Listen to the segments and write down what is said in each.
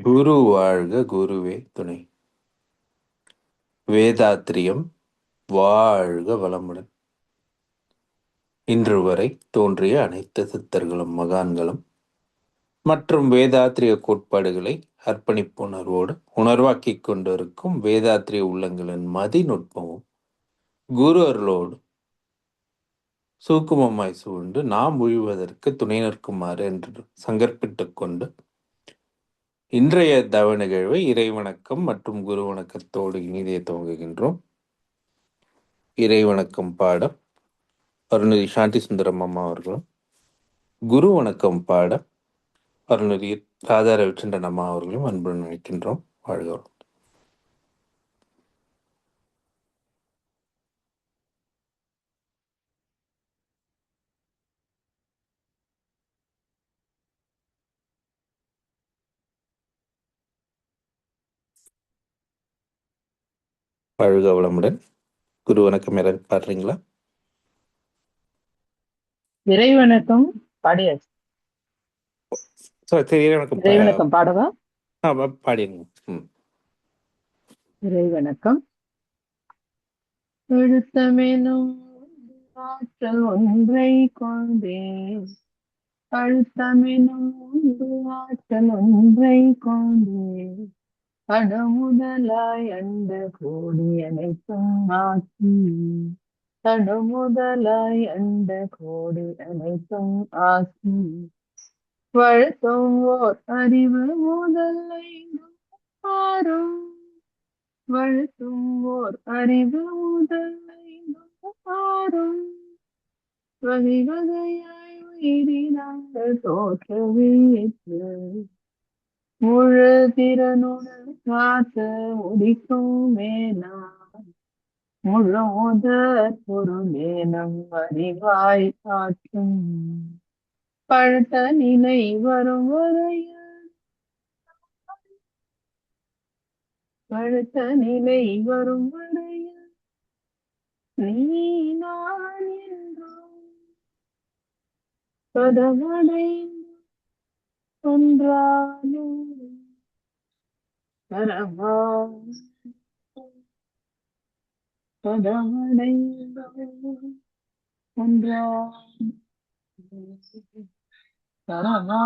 குரு வாழ்க குருவே துணை. வேதாத்திரியம் வாழ்க வளமுடன். இன்று வரை தோன்றிய அனைத்து சித்தர்களும் மகான்களும் மற்றும் வேதாத்திரிய கோட்பாடுகளை அர்ப்பணிப்புணர்வோடு உணர்வாக்கிக் கொண்டிருக்கும் வேதாத்திரிய உள்ளங்களின் மதிநுட்பமும் குரு அருளோடு சூக்குமமாய் சூழ்ந்து நாம் உழுவதற்கு துணை நிற்குமாறு என்று சங்கற்பித்துக் கொண்டு இன்றைய தவ நிகழ்வை இறைவணக்கம் மற்றும் குரு வணக்கத்தோடு இனிதே துவங்குகின்றோம். இறைவணக்கம் பாடம் அருள்நிதி சாந்தி சுந்தரம் அம்மா அவர்களும், குரு வணக்கம் பாடம் அருள்நிதி ராதா ரவிச்சந்திரன் அம்மா அவர்களும் அன்புடன் நினைக்கின்றோம். வாழ்க. வாழ்க வளமுடன். குரு வணக்கம் யாராவது பாடுறீங்களா? இறை வணக்கம் பாடியாச்சு. சரி, இறைவணக்கம் இறை வணக்கம் பாடவா? பாடிடுங்க. இறை வணக்கம். எழுத்தமெனும் ஆற்றல் ஒன்றை கொண்டே, அழுத்தமெனும் ஆற்றல் ஒன்றை கொண்டே, அணுமுதலாய் அண்ட கோடி அனைத்தும் ஆக்கி, அணுமுதலாய் அண்ட கோடி அனைத்தும் ஆக்கி, வழுத்தும் ஓர் அறிவு முதலை ஆறும், வழுத்தும் ஓர் அறிவு முதலை ஆறும், வகை வகையாய் உயிரினாங்கள் தோற்றுவித்து, முழு திறனுடன் காத்து முடிக்குமே நான், முழு முதற் பொருளே நம் அறிவாய் காட்டும், பழுத்த நிலை வரும் வரையில், பழுத்த நிலை வரும் வரையில் நீ நான் என்றும் பதமடைந்து ஒன்றாலும் பரமா, பதமடைந்து ஒன்றாலும் பரமா.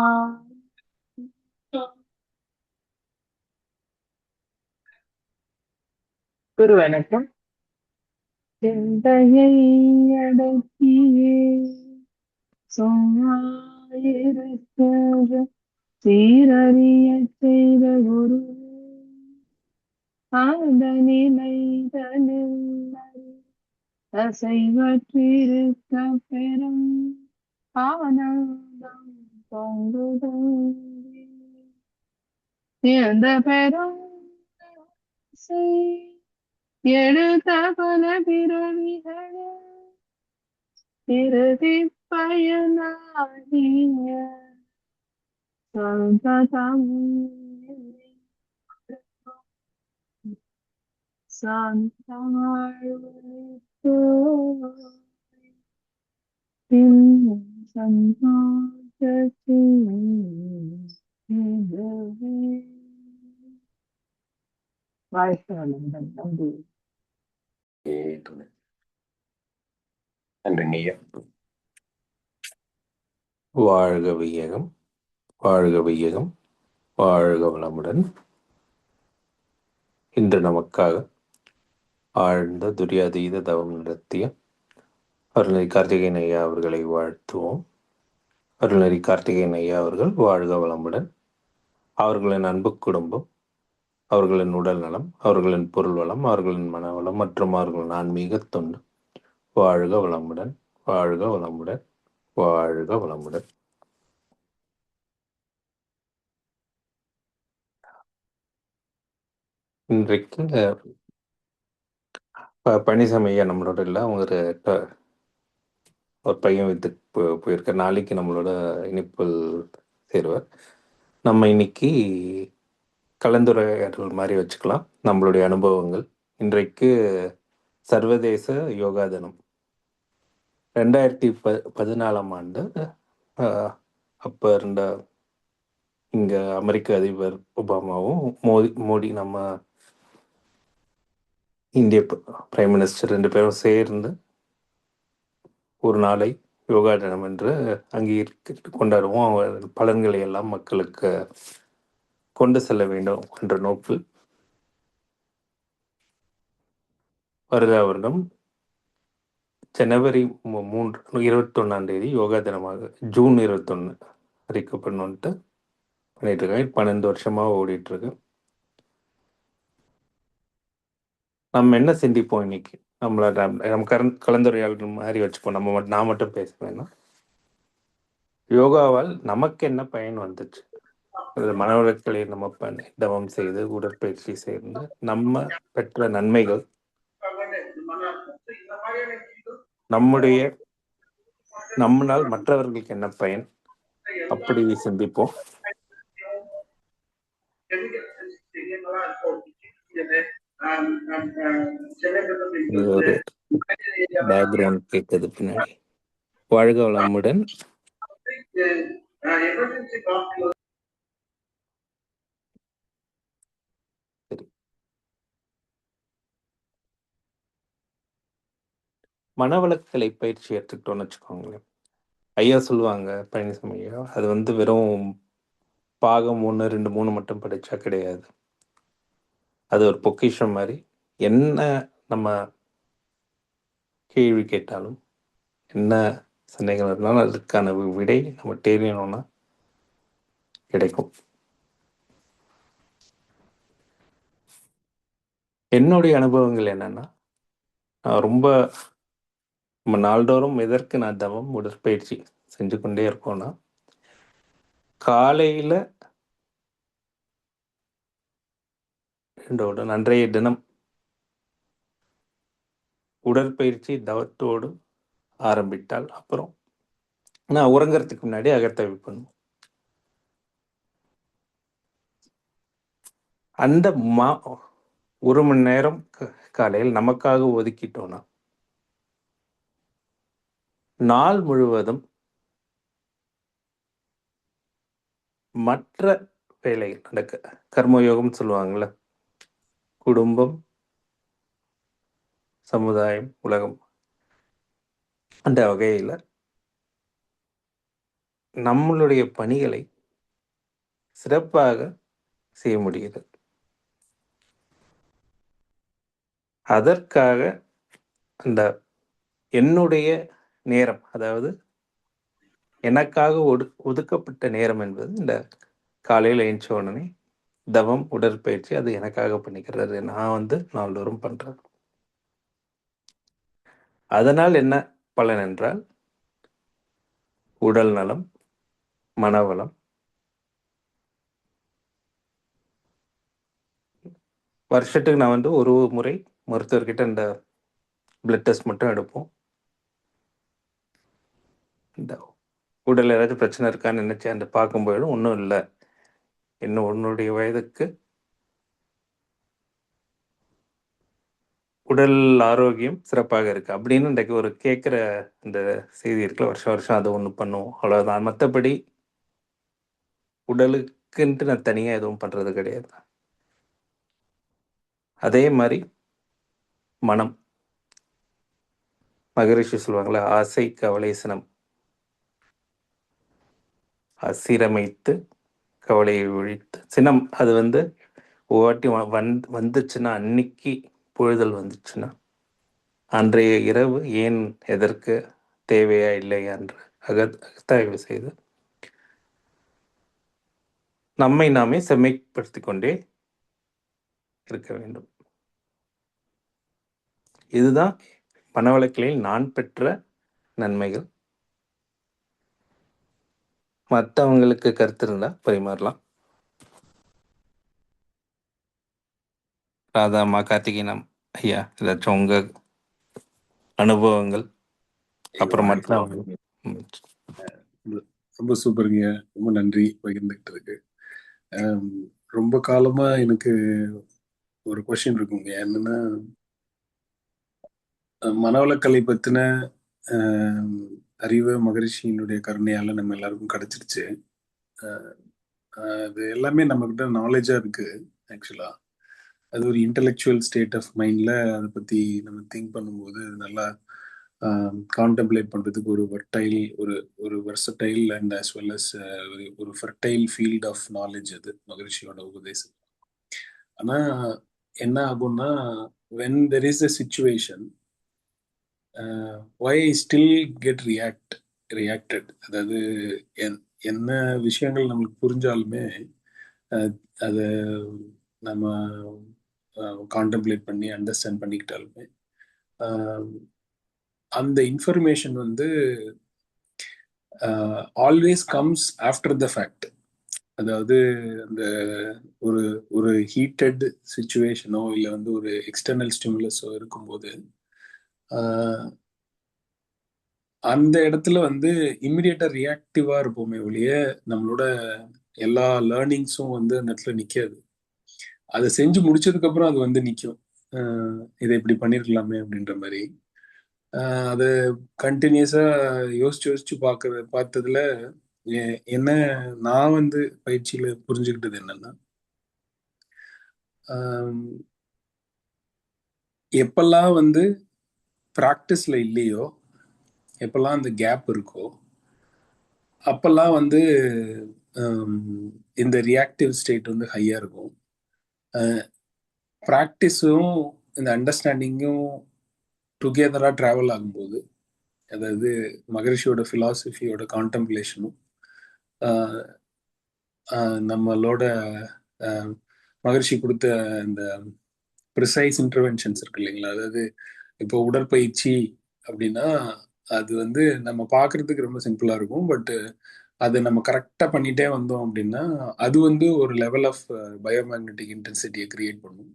குரு வணக்கம். சிந்தையை அடக்கியே சும்மா இருக்க சீரறிய செய்த குரு, ஆழ்ந்த நிலை தனில் அசைவற்றிருக்க பெறும் ஆனந்தம் பொங்குதல், எந்த பெரும் எடுத்த பல பிறவிகளில் இறுதி பயனாகிய சந்ததம் சந்தாழ்வழித்து வாழ்க்கை வளமுடன். நன்றி. நன்றிங்க. வாழ்க வையகம், வாழ்க வையகம், வாழ்க வளமுடன். இன்று நமக்காக ஆழ்ந்த துரியாதீத தவம் நடத்திய அருள்நெறி கார்த்திகேயன் ஐயா அவர்களை வாழ்த்துவோம். அருள்நெறி கார்த்திகேயன் ஐயா அவர்கள் வாழ்க வளமுடன். அவர்களின் அன்பு குடும்பம், அவர்களின் உடல் நலம், அவர்களின் பொருள் வளம், அவர்களின் மனவளம் மற்றும் அவர்களின் ஆன்மீக தொண்டு வாழ்க வளமுடன், வாழ்க வளமுடன், வாழ்க வளமுடன். இன்றைக்கு பனிசாமியா நம்மளோட இல்லை, அவங்க ஒரு பையன் வீட்டுக்கு போயிருக்க. நாளைக்கு நம்மளோட இனிப்பில் சேருவார். நம்ம இன்னைக்கு கலந்துரையாடல் மாதிரி வச்சுக்கலாம் நம்மளுடைய அனுபவங்கள். இன்றைக்கு சர்வதேச யோகா தினம். 2014 அப்போ இருந்த இங்கே அமெரிக்க அதிபர் ஒபாமாவும் மோடி நம்ம இந்திய பிரைம் மினிஸ்டர் 2 பேரும் சேர்ந்து ஒரு நாளை யோகா தினம் என்று அங்கீகரித்து கொண்டாடுவோம். அவர் பலன்களை எல்லாம் மக்களுக்கு கொண்டு செல்ல வேண்டும் என்ற நோக்கில் வருடா வருடம் ஜனவரி 21 யோகா தினமாக ஜூன் 21 அறிக்கப்படணுன்ட்டு பண்ணிட்டு இருக்காங்க. 12 வருஷமாக ஓடிட்டு இருக்கு. நம்ம என்ன சிந்திப்போம் இன்னைக்கு? நம்ம கலந்துரையாடல் மாதிரி வச்சுப்போம். நான் மட்டும் பேசுவேன்னா, யோகாவால் நமக்கு என்ன பயன் வந்துச்சு? மன உளைச்சலை நம்ம தவம் செய்து உடற்பயிற்சி செய்து நம்ம பெற்ற நன்மைகள், நம்மளால் மற்றவர்களுக்கு என்ன பயன், அப்படி சிந்திப்போம். ஒரு பேக்ரவுண்ட் கேட்குது பின்னாடி. வாழ்க வளமுடன். மனவளக்கலை பயிற்சி எடுத்துக்கிட்டோம்னு வச்சுக்கோங்களேன். ஐயா சொல்லுவாங்க, பழனிசாமி ஐயா, அது வெறும் பாகம் 1, 2, 3 மட்டும் படிச்சா கிடையாது. அது ஒரு பொக்கிஷம் மாதிரி. என்ன நம்ம கேள்வி கேட்டாலும், என்ன சந்தேகங்கள் இருந்தாலும் அதுக்கான விடை நம்ம தெரியணும்னா கிடைக்கும். என்னுடைய அனுபவங்கள் என்னன்னா, நான் ரொம்ப நம்ம நாள்தோறும் எதற்கு நான் தவம் உடற்பயிற்சி செஞ்சு கொண்டே இருக்கோம்னா, காலையில் அன்றைய தினம் உடற்பயிற்சி தவத்தோடு ஆரம்பித்தால், அப்புறம் நான் உறங்கிறதுக்கு முன்னாடி அகத்தவி பண்ணும். அந்த 1 மணி நேரம் காலையில் நமக்காக ஒதுக்கிட்டோம்னா, நாள் முழுவதும் மற்ற வேலைகள் நடக்க, கர்மயோகம் சொல்லுவாங்கள்ல, குடும்பம், சமுதாயம், உலகம், அந்த வகையில் நம்மளுடைய பணிகளை சிறப்பாக செய்ய முடிகிறது. அதற்காக அந்த என்னுடைய நேரம், அதாவது எனக்காக ஒதுக்கப்பட்ட நேரம் என்பது இந்த காலையில் எழுந்த உடனே தவம் உடற்பயிற்சி, அது எனக்காக பண்ணிக்கிறது. நான் நாள்தோறும் பண்றேன். அதனால் என்ன பலன் என்றால், உடல் நலம், மனவளம், வருஷத்துக்கு நான் ஒரு முறை மருத்துவர்கிட்ட இந்த பிளட் டெஸ்ட் மட்டும் எடுப்போம். இந்த உடல் ஏதாச்சும் பிரச்சனை இருக்கான்னு நினைச்சு அந்த பார்க்கும்போது ஒன்றும் இல்லை, இன்னும் உன்னுடைய வயதுக்கு உடல் ஆரோக்கியம் சிறப்பாக இருக்கு அப்படின்னு இன்றைக்கு ஒரு கேட்குற இந்த செய்தி இருக்குல்ல, வருஷம் வருஷம் அதை ஒன்று பண்ணுவோம், அவ்வளோதான். மற்றபடி உடலுக்குன்ட்டு நான் தனியாக எதுவும் பண்ணுறது கிடையாது. அதே மாதிரி மனம், மகரிஷி சொல்லுவாங்களே, ஆசை கவலை சினம் சீரமைத்து கவலையை ஒழித்து சினம், அது ஒவ்வொருவாட்டி வந்துச்சுன்னா, அன்னைக்கு பொழுதல் வந்துச்சுன்னா, அன்றைய இரவு ஏன் எதற்கு தேவையா இல்லையா என்று அகத்தாய்வு செய்து நம்மை நாமே செம்மைப்படுத்திக் கொண்டே இருக்க வேண்டும். இதுதான் மனவளக்கலையில் நான் பெற்ற நன்மைகள். மற்றவங்களுக்கு கருத்து இருந்தால் பரிமாறலாம். ராதாமா, கார்த்திகேயன் ஐயா, ஏதாச்சும் உங்க அனுபவங்கள், அப்புறம் மற்றவங்க. ரொம்ப சூப்பருங்க, ரொம்ப நன்றி பகிர்ந்துகிட்டு இருக்கு. ரொம்ப காலமா எனக்கு ஒரு கொஸ்டின் இருக்குங்க, என்னன்னா மனவளக்கலை பத்தின அறிவு மகரிஷியினுடைய கருணையால நம்ம எல்லாருக்கும் கிடைச்சிருச்சு. அது எல்லாமே நம்மக்கிட்ட நாலேஜாக இருக்குது ஆக்சுவலாக. அது ஒரு இன்டெலெக்சுவல் ஸ்டேட் ஆஃப் மைண்டில் அதை பற்றி நம்ம திங்க் பண்ணும்போது நல்லா கான்டெம்ப்ளேட் பண்ணுறதுக்கு ஒரு ஒரு versatile and as well as ஒரு ஃபர்டைல் ஃபீல்ட் ஆஃப் நாலேஜ் அது மகரிஷியோட உபதேசம். ஆனால் என்ன ஆகும்னா, when there is a situation, why still get reacted, அதாவது என்ன விஷயங்கள் நம்மளுக்கு புரிஞ்சாலுமே அதை நம்ம கான்டெம்ப்ளேட் பண்ணி அண்டர்ஸ்டாண்ட் பண்ணிக்கிட்டாலுமே அந்த இன்ஃபர்மேஷன் வந்து always comes after the fact. அதாவது அந்த ஒரு ஒரு ஹீட்டட் சுச்சுவேஷனோ இல்லை வந்து ஒரு எக்ஸ்டர்னல் ஸ்டிமுலஸோ இருக்கும்போது அந்த இடத்துல வந்து இம்மிடியட்டா ரியாக்டிவா இருப்போமே ஒழிய நம்மளோட எல்லா லேர்னிங்ஸும் வந்து அந்த இடத்துல நிற்காது. அதை செஞ்சு முடிச்சதுக்கு அப்புறம் அது வந்து நிற்கும், இதை இப்படி பண்ணிருக்கலாமே அப்படின்ற மாதிரி. அதை கண்டினியூஸா யோசிச்சு பார்த்ததுல என்ன நான் வந்து பயிற்சியில புரிஞ்சுக்கிட்டது என்னன்னா, எப்பெல்லாம் வந்து ப்ராக்டிஸ்ல இல்லையோ, எப்பெல்லாம் அந்த கேப் இருக்கோ, அப்பெல்லாம் வந்து இந்த ரியாக்டிவ் ஸ்டேட் வந்து ஹையா இருக்கும். ப்ராக்டிஸும் இந்த அண்டர்ஸ்டாண்டிங்கும் டுகெதராக ட்ராவல் ஆகும்போது, அதாவது மகரிஷியோட ஃபிலாசபியோட கான்டெம்ப்ளேஷனும் நம்மளோட மகரிஷி கொடுத்த இந்த ப்ரிசைஸ் இன்டர்வென்ஷன்ஸ் இருக்கு இல்லைங்களா. அதாவது இப்போ உடற்பயிற்சி அப்படின்னா அது வந்து நம்ம பார்க்கறதுக்கு ரொம்ப சிம்பிளா இருக்கும், பட் அதை நம்ம கரெக்டாக பண்ணிட்டே வந்தோம் அப்படின்னா அது வந்து ஒரு லெவல் ஆஃப் பயோமேக்னெட்டிக் இன்டென்சிட்டியை கிரியேட் பண்ணும்.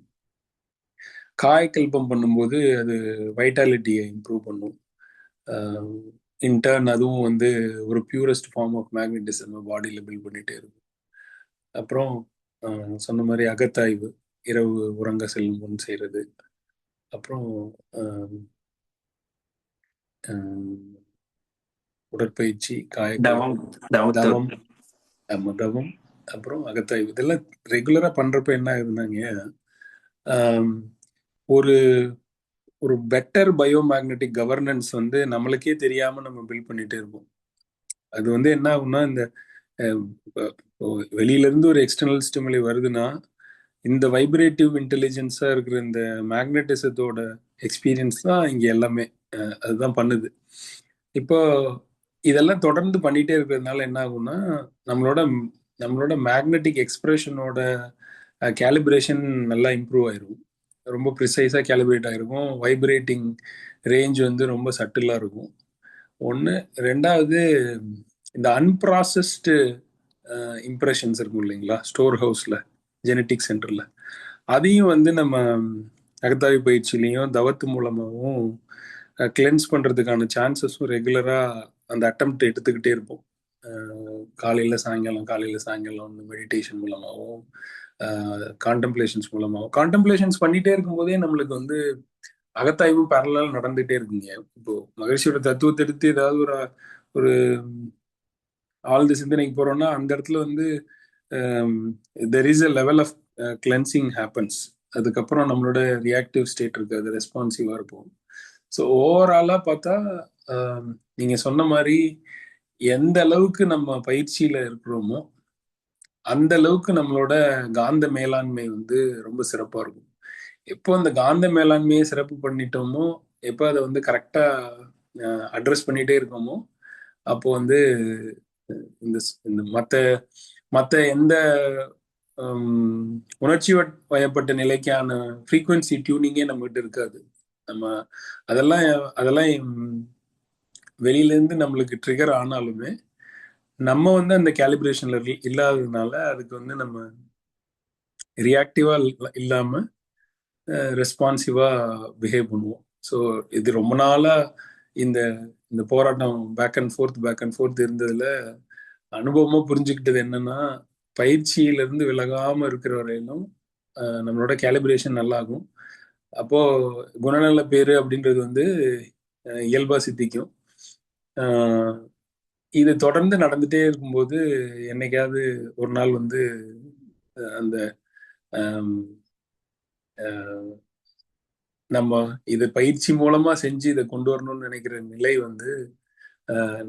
காயக்கல்பம் பண்ணும்போது அது வைட்டாலிட்டியை இம்ப்ரூவ் பண்ணும். இன்டர்ன் அதுவும் வந்து ஒரு பியூரஸ்ட் ஃபார்ம் ஆஃப் மேக்னட்டிசம் பாடியில் பில்ட் பண்ணிட்டே இருக்கும். அப்புறம் சொன்ன மாதிரி அகத்தாய்வு, இரவு உறங்க செல்லும் முன் செய்கிறது. அப்புறம் உடற்பயிற்சி, தவம், தவம், தவம், அப்புறம் அகத்தாய்வு, இதெல்லாம் ரெகுலரா பண்றப்ப என்ன ஆகுதுன்னாங்க, ஒரு ஒரு பெட்டர் பயோமேக்னெட்டிக் கவர்னன்ஸ் வந்து நம்மளுக்கே தெரியாம நம்ம பில்ட் பண்ணிட்டே இருப்போம். அது வந்து என்ன ஆகும்னா, இந்த வெளியில இருந்து ஒரு எக்ஸ்டர்னல் ஸ்டிமுலை வருதுன்னா இந்த வைப்ரேட்டிவ் இன்டெலிஜென்ஸா இருக்கிற இந்த மேக்னட்டிசத்தோட எக்ஸ்பீரியன்ஸ் தான் இங்க எல்லாமே அதுதான் பண்ணுது. இப்போ இதெல்லாம் தொடர்ந்து பண்ணிட்டே இருக்கிறதுனால என்ன ஆகும்னா, நம்மளோட மேக்னெட்டிக் எக்ஸ்பிரஷனோட கேலிப்ரேஷன் நல்லா இம்ப்ரூவ் ஆயிரும், ரொம்ப ப்ரிசைஸா கேலிப்ரேட் ஆயிருக்கும், வைப்ரேட்டிங் ரேஞ்ச் வந்து ரொம்ப சட்டிலா இருக்கும். ஒன்று. ரெண்டாவது, இந்த அன்ப்ராசஸ்டு இம்ப்ரெஷன்ஸ் இருக்கும் இல்லைங்களா ஸ்டோர் ஹவுஸ்ல, ஜெனட்டிக் சென்டர்ல, அதையும் வந்து நம்ம அகத்தாய்வு பயிற்சியிலையும் தவத்து மூலமாகவும் கிளென்ஸ் பண்றதுக்கான சான்சஸும் ரெகுலரா அந்த அட்டெம்ப்ட் எடுத்துக்கிட்டே இருப்போம். காலையில சாயங்காலம் வந்து மெடிடேஷன் மூலமாகவும் கான்டெம்ப்ளேஷன்ஸ் மூலமாகவும். கான்டெம்ப்ளேஷன்ஸ் பண்ணிட்டே இருக்கும்போதே நம்மளுக்கு வந்து அகத்தாய்வும் பேரலால் நடந்துகிட்டே இருக்குங்க. இப்போ மகிழ்ச்சியோட தத்துவத்தை எடுத்து ஏதாவது ஒரு ஆழ்ந்த சிந்தனைக்கு போறோம்னா அந்த இடத்துல வந்து there is a level of cleansing happens. அதுக்கப்புறம் நம்மளோட ரியாக்டிவ் ஸ்டேட் இருக்கு, அது ரெஸ்பான்சிவா இருப்போம். ஸோ ஓவராலா பார்த்தா நீங்க சொன்ன மாதிரி எந்த அளவுக்கு நம்ம பயிற்சியில இருக்கிறோமோ அந்த அளவுக்கு நம்மளோட காந்த மேலாண்மை வந்து ரொம்ப சிறப்பா இருக்கும். எப்போ அந்த காந்த மேலாண்மையை சிறப்பு பண்ணிட்டோமோ, எப்போ அதை வந்து கரெக்டா அட்ரஸ் பண்ணிட்டே இருக்கோமோ, அப்போ வந்து இந்த இந்த மற்ற எந்த உணர்ச்சி வயப்பட்ட நிலைக்கான ஃப்ரீக்குவன்சி டியூனிங்கே நம்மகிட்ட இருக்காது. நம்ம அதெல்லாம் வெளியில இருந்து நம்மளுக்கு ட்ரிகர் ஆனாலுமே நம்ம வந்து அந்த கேலிப்ரேஷன்ல இல்லாததுனால அதுக்கு வந்து நம்ம ரியாக்டிவா இல்லாம ரெஸ்பான்சிவா பிஹேவ் பண்ணுவோம். ஸோ இது ரொம்ப நாளா இந்த இந்த போராட்டம் பேக் அண்ட் ஃபோர்த் இருந்ததுல அனுபவமா புரிஞ்சுக்கிட்டது என்னன்னா, பயிற்சியிலிருந்து விலகாம இருக்கிற வரையிலும் நம்மளோட கேலிப்ரேஷன் நல்லாகும். அப்போ குணநல பேரு அப்படின்றது வந்து இயல்பா சித்திக்கும். இது தொடர்ந்து நடந்துட்டே இருக்கும்போது என்னைக்காவது ஒரு நாள் வந்து அந்த ஆம், அஹ், நம்ம இது பயிற்சி மூலமா செஞ்சு இதை கொண்டு வரணும்னு நினைக்கிற நிலை வந்து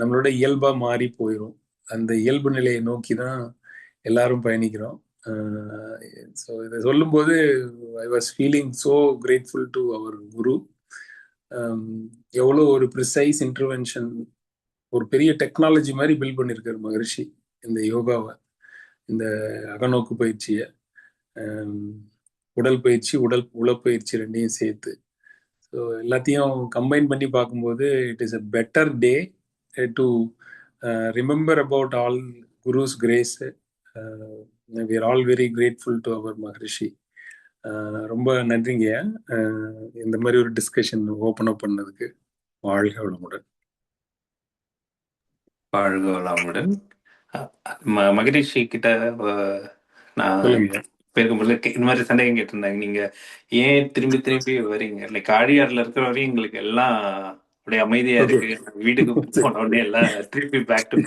நம்மளோட இயல்பா மாறி போயிடும். அந்த இயல்பு நிலையை நோக்கி தான் எல்லாரும் பயணிக்கிறோம். ஸோ இதை சொல்லும்போது I was feeling so grateful to our guru. எவ்வளோ ஒரு ப்ரிசைஸ் இன்டர்வென்ஷன், ஒரு பெரிய டெக்னாலஜி மாதிரி பில்ட் பண்ணியிருக்காரு மகரிஷி இந்த யோகாவை, இந்த அகநோக்கு பயிற்சியை, உடல் பயிற்சி உளப்பயிற்சி ரெண்டையும் சேர்த்து. ஸோ எல்லாத்தையும் கம்பைன் பண்ணி பார்க்கும்போது it is a better day to remember about all gurus grace. We are all very grateful to our Maharishi. ரொம்ப நன்றிங்க இந்த மாதிரி ஒரு டிஸ்கஷன் ஓப்பன் அப் பண்ணதுக்கு. வாழ்க வளமுடன். வாழ்க வளமுடன். மகரிஷி கிட்ட நான் சொல்லுங்க. பேருக்கும்போது இந்த மாதிரி சந்தேகம் கேட்டிருந்தாங்க, நீங்க ஏன் திரும்பி திரும்பி வரீங்க, லைக் ஆழியார்ல இருக்கிற வரையும் எங்களுக்கு எல்லாம் அப்படியே அமைதியா இருக்கு, வீட்டுக்கு போன உடனே எல்லாம் திருப்பி பேக் டு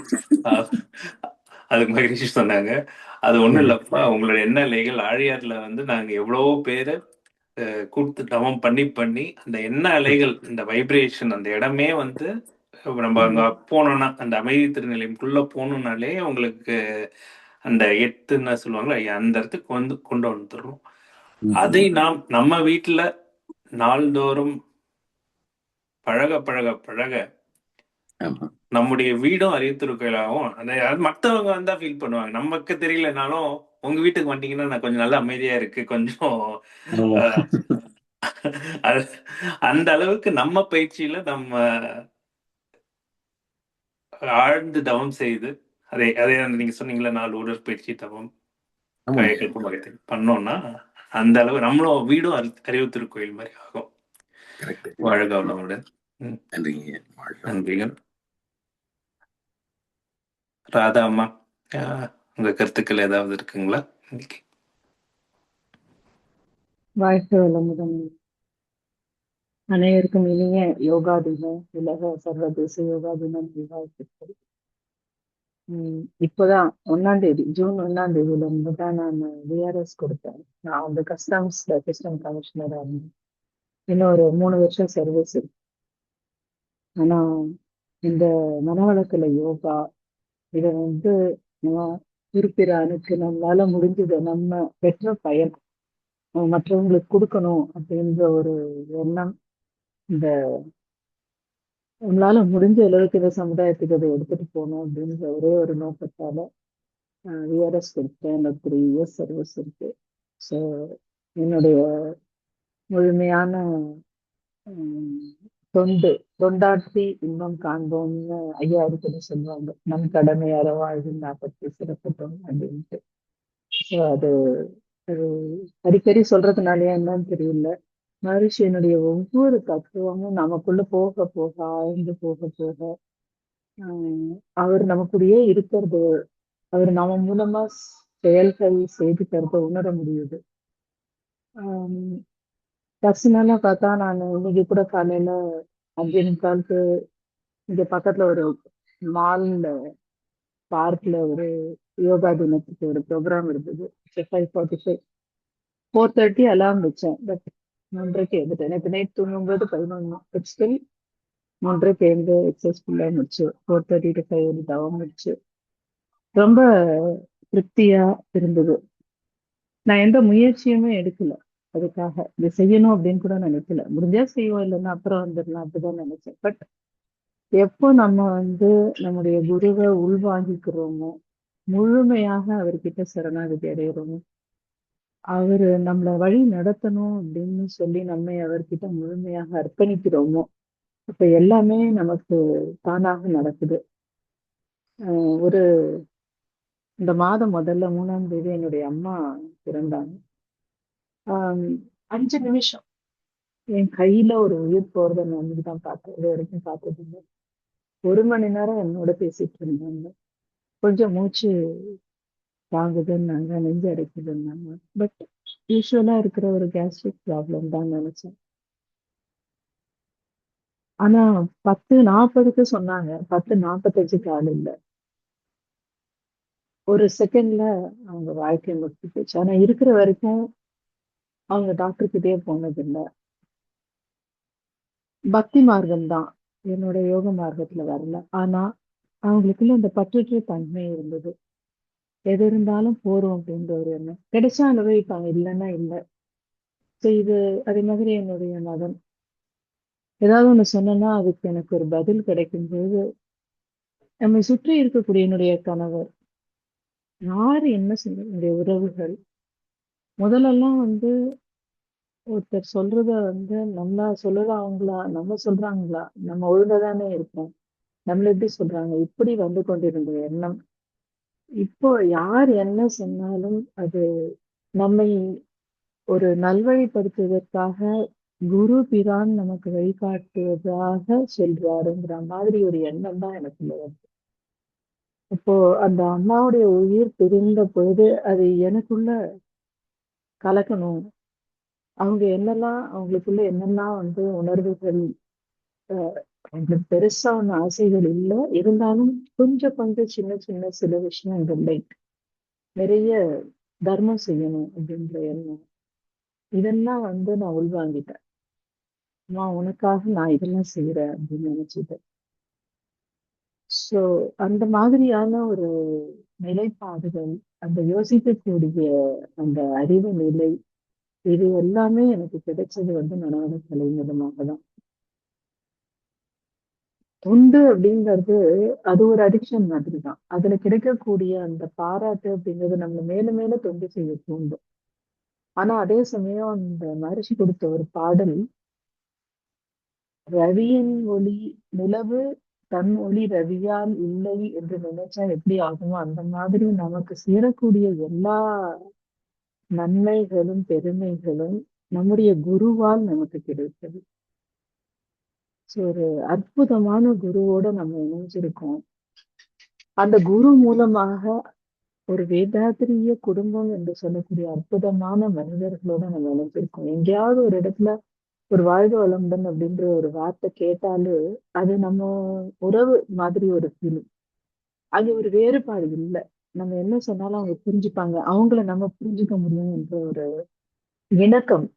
அதுக்கு மகரிஷி சொன்னாங்க, அது ஒண்ணும் இல்லப்பா, உங்களோட எண்ணெய்கள் ஆழியார்ல வந்து நாங்க எவ்வளவோ பேரை கூட்டு தவம் பண்ணி பண்ணி அந்த எண்ணெய் அலைகள், இந்த வைப்ரேஷன், அந்த இடமே வந்து நம்ம அங்க போனோம்னா அந்த அமைதி திருநிலையம்குள்ள போகணும்னாலே உங்களுக்கு அந்த எத்துன்னு சொல்லுவாங்களா, அந்த இடத்துக்கு வந்து கொண்டு வந்துடுறோம். அதை நாம் நம்ம வீட்டுல நாள்தோறும் பழக பழக பழக நம்முடைய வீடும் அறிவுத்திருக்கையாகவும் அந்த மற்றவங்க வந்தா ஃபீல் பண்ணுவாங்க. நமக்கு தெரியலனாலும் உங்க வீட்டுக்கு வந்தீங்கன்னா நான் கொஞ்சம் நல்லா அமைதியா இருக்கு, கொஞ்சம் அந்த அளவுக்கு நம்ம பயிற்சியில நம்ம ஆழ்ந்து தவம் செய்து அதே அதே நீங்க சொன்னீங்களா 4 உடற்பயிற்சி தவம் காயக்கல்பம் பண்ணோம்னா அந்த அளவு நம்மளும் வீடும் அறிவு திருக்கோயில் மாதிரி ஆகும். வாழ்க வளமுடன். நன்றிகள். ராதா அம்மா, உங்க கருத்துக்கள் ஏதாவது இருக்குங்களா? வாழ்க வளமுடன். அனைவருக்கும் இனிய யோகா தினம், உலக சர்வதேச யோகா தினம் வாழ்த்துக்கள். இப்போதான் 1ஆம் தேதி, ஜூன் 1ஆம் தேதியில இருந்து தான் நான் விஆர்எஸ் கொடுத்தேன். நான் அந்த கஸ்டம்ஸ்ல அசிஸ்டன்ட் கமிஷனரா இருந்தேன். இன்னும் ஒரு 3 வருஷம் சர்வீஸ் இருக்கு. ஆனா இந்த மனவளக்கல யோகா இதை வந்து நம்ம குறிப்பிடானுக்கு நம்மளால முடிஞ்சதை நம்ம பெற்ற பயன் மற்றவங்களுக்கு கொடுக்கணும் அப்படின்ற ஒரு எண்ணம், இந்த நம்மளால முடிஞ்ச அளவுக்கு இந்த சமுதாயத்துக்கு அதை எடுத்துட்டு போகணும் அப்படின்ற ஒரே ஒரு நோக்கத்தால விஆர்எஸ் கொடுத்தேன். எனக்கு 3 இயர்ஸ் சர்வீஸ் இருக்கு. ஸோ என்னுடைய முழுமையான தொண்டாற்றி இன்பம் காண்போம்னு ஐயா அடிக்கடி சொல்லுவாங்க, நம் கடமை அறவாழ்வு 40 சிறப்புட்டோம் அப்படின்ட்டு. ஸோ அது அடிக்கடி சொல்றதுனாலயா என்னன்னு தெரியல, மகரிஷி என்னுடைய ஒவ்வொரு தத்துவமும் நமக்குள்ள போக போக ஆழ்ந்து போக போக அவர் நமக்குள்ளேயே இருக்கிறது, அவர் நம்ம மூலமா செயல்கள் செய்து தரத உணர முடியுது. பர்சனலா பார்த்தா நான் இன்னைக்கு கூட காலையில 5:45 இங்க பக்கத்துல ஒரு மால்ல பார்க்ல ஒரு யோகா தினத்துக்கு ஒரு ப்ரோக்ராம் இருந்தது. 5:45 4:30 அலாம் வச்சேன். பட் 3:30 எழுந்துட்டேன். நேற்று நைட் தூங்கும்போது 11. பட் ஸ்டில் 3:30 எழுந்து எக்ஸசைஸ் ஃபுல்லா முடிச்சு 4:30 to 5 தவம் முடிச்சு ரொம்ப திருப்தியா இருந்தது. நான் எந்த முயற்சியுமே எடுக்கல அதுக்காக, இதை செய்யணும் அப்படின்னு கூட நினைக்கல. முடிஞ்சா செய்வோம், இல்லைன்னா அப்புறம் வந்துடலாம் அப்படிதான் நினைச்சேன். பட் எப்போ நம்ம வந்து நம்முடைய குருவை உள்வாங்கிக்கிறோமோ, முழுமையாக அவர்கிட்ட சரணாகதி அடைகிறோமோ, அவரு நம்மளை வழி நடத்தணும் அப்படின்னு சொல்லி நம்மை அவர்கிட்ட முழுமையாக அர்ப்பணிக்கிறோமோ, இப்ப எல்லாமே நமக்கு தானாக நடக்குது. ஒரு இந்த மாதம் முதல்ல 3ஆம் தேதி என்னுடைய அம்மா பிறந்தாங்க. 5 நிமிஷம் என் கையில ஒரு உயிர் போறதை நான் தான் பார்த்தேன். இது வரைக்கும் பார்த்தது இல்லை. 1 மணி நேரம் என்னோட பேசிட்டு இருந்தாங்க. கொஞ்சம் மூச்சு வாங்குதுன்னாங்க, நெஞ்சு அடைக்குதுன்னாங்க. பட் யூஸ்வலா இருக்கிற ஒரு கேஸ்ட்ரிக் ப்ராப்ளம் தான் நினைச்சேன். ஆனா 10:40க்கு சொன்னாங்க. 10:45க்கு ஆள் இல்ல. ஒரு செகண்ட்ல அவங்க வாழ்க்கை முடிஞ்சு போச்சு. ஆனா இருக்கிற வரைக்கும் அவங்க டாக்டர் கிட்டயே போனதில்ல. பக்தி மார்க்கம் தான். என்னோட யோக மார்க்கத்துல வரல. ஆனா அவங்களுக்குள்ள அந்த பற்றற்ற தன்மை இருந்தது. எது இருந்தாலும் போறோம் அப்படின்ற ஒரு எண்ணம். கிடைச்சா அனுபவிப்பாங்க, இல்லன்னா இல்ல. ஸோ இது அதே மாதிரி என்னுடைய மகன். ஏதாவது ஒண்ணு சொன்னேன்னா, அதுக்கு எனக்கு ஒரு பதில் கிடைக்கும்போது, நம்மை சுற்றி இருக்கக்கூடிய என்னுடைய கணவர், யாரு என்ன சொன்னாலும் என்னுடைய உறவுகள், முதல்லலாம் வந்து ஒருத்தர் சொல்றத வந்து நம்ம சொல்லுறாங்களா, நம்ம சொல்றாங்களா, நம்ம ஒழுங்கா தானே இருக்கோம். நம்மள எப்படி சொல்றாங்க? இப்படி வந்து கொண்டிருந்த எண்ணம். இப்போ யார் என்ன சொன்னாலும் அது நம்மை ஒரு நல்வழிப்படுத்துவதற்காக குரு பிரான் நமக்கு வழிகாட்டுவதாக சொல்றாருங்கிற மாதிரி ஒரு எண்ணம் தான் எனக்குள்ள வருது. இப்போ அந்த அம்மாவுடைய உயிர் பிரிந்த பொழுது அது எனக்குள்ள கலக்கணும். அவங்க என்னெல்லாம் அவங்களுக்குள்ள என்னெல்லாம் வந்து உணர்வுகள் அவங்களுக்கு பெருசா ஒண்ணும் ஆசைகள் இல்ல. இருந்தாலும் கொஞ்சம் கொஞ்சம் சின்ன சின்ன சில விஷயங்கள் லைக் நிறைய தர்மம் செய்யணும் அப்படின்ற எண்ணம். இதெல்லாம் வந்து நான் உள்வாங்கிட்டேன். அம்மா உனக்காக நான் இதெல்லாம் செய்றேன் அப்படின்னு நினைச்சுட்டேன். ஸோ அந்த மாதிரியான ஒரு நிலைப்பாடுகள், அந்த யோசிக்கக்கூடிய அந்த அறிவு நிலை, இது எல்லாமே எனக்கு கிடைச்சது வந்து நடனக்கலை மூலமாக தான். தொண்டு அப்படிங்கிறது அது ஒரு அடிக்ஷன் மாதிரி தான். அதுல கிடைக்கக்கூடிய அந்த பாராட்டு அப்படிங்கிறது நம்மள மேலும் மேலும் தொண்டு செய்ய தூண்டும். ஆனா அதே சமயம் அந்த மகரிஷி கொடுத்த ஒரு பாடல், "ரவியின் ஒளி நிலவு தன் ஒளி ரவியால் இல்லை என்று நினைச்சா எப்படி ஆகுமோ, அந்த மாதிரி நமக்கு சேரக்கூடிய எல்லா நன்மைகளும், பெருமைகளும் நம்முடைய குருவால் நமக்கு கிடைத்தது." ஸோ ஒரு அற்புதமான குருவோட நம்ம இணைஞ்சிருக்கோம். அந்த குரு மூலமாக ஒரு வேதாத்திரிய குடும்பம் என்று சொல்லக்கூடிய அற்புதமான மனிதர்களோட நம்ம இணைஞ்சிருக்கோம். எங்கேயாவது ஒரு இடத்துல ஒரு வாழ்க வளமுடன் அப்படின்ற ஒரு வார்த்தை கேட்டாலே, அது நம்ம உறவு மாதிரி ஒரு ஃபீலிங். அது ஒரு வேறுபாடு இல்ல. நம்ம என்ன சொன்னாலும் அவங்க புரிஞ்சுப்பாங்க. அவங்கள நம்ம புரிஞ்சுக்க முடியும் என்ற ஒரு இணக்கம்.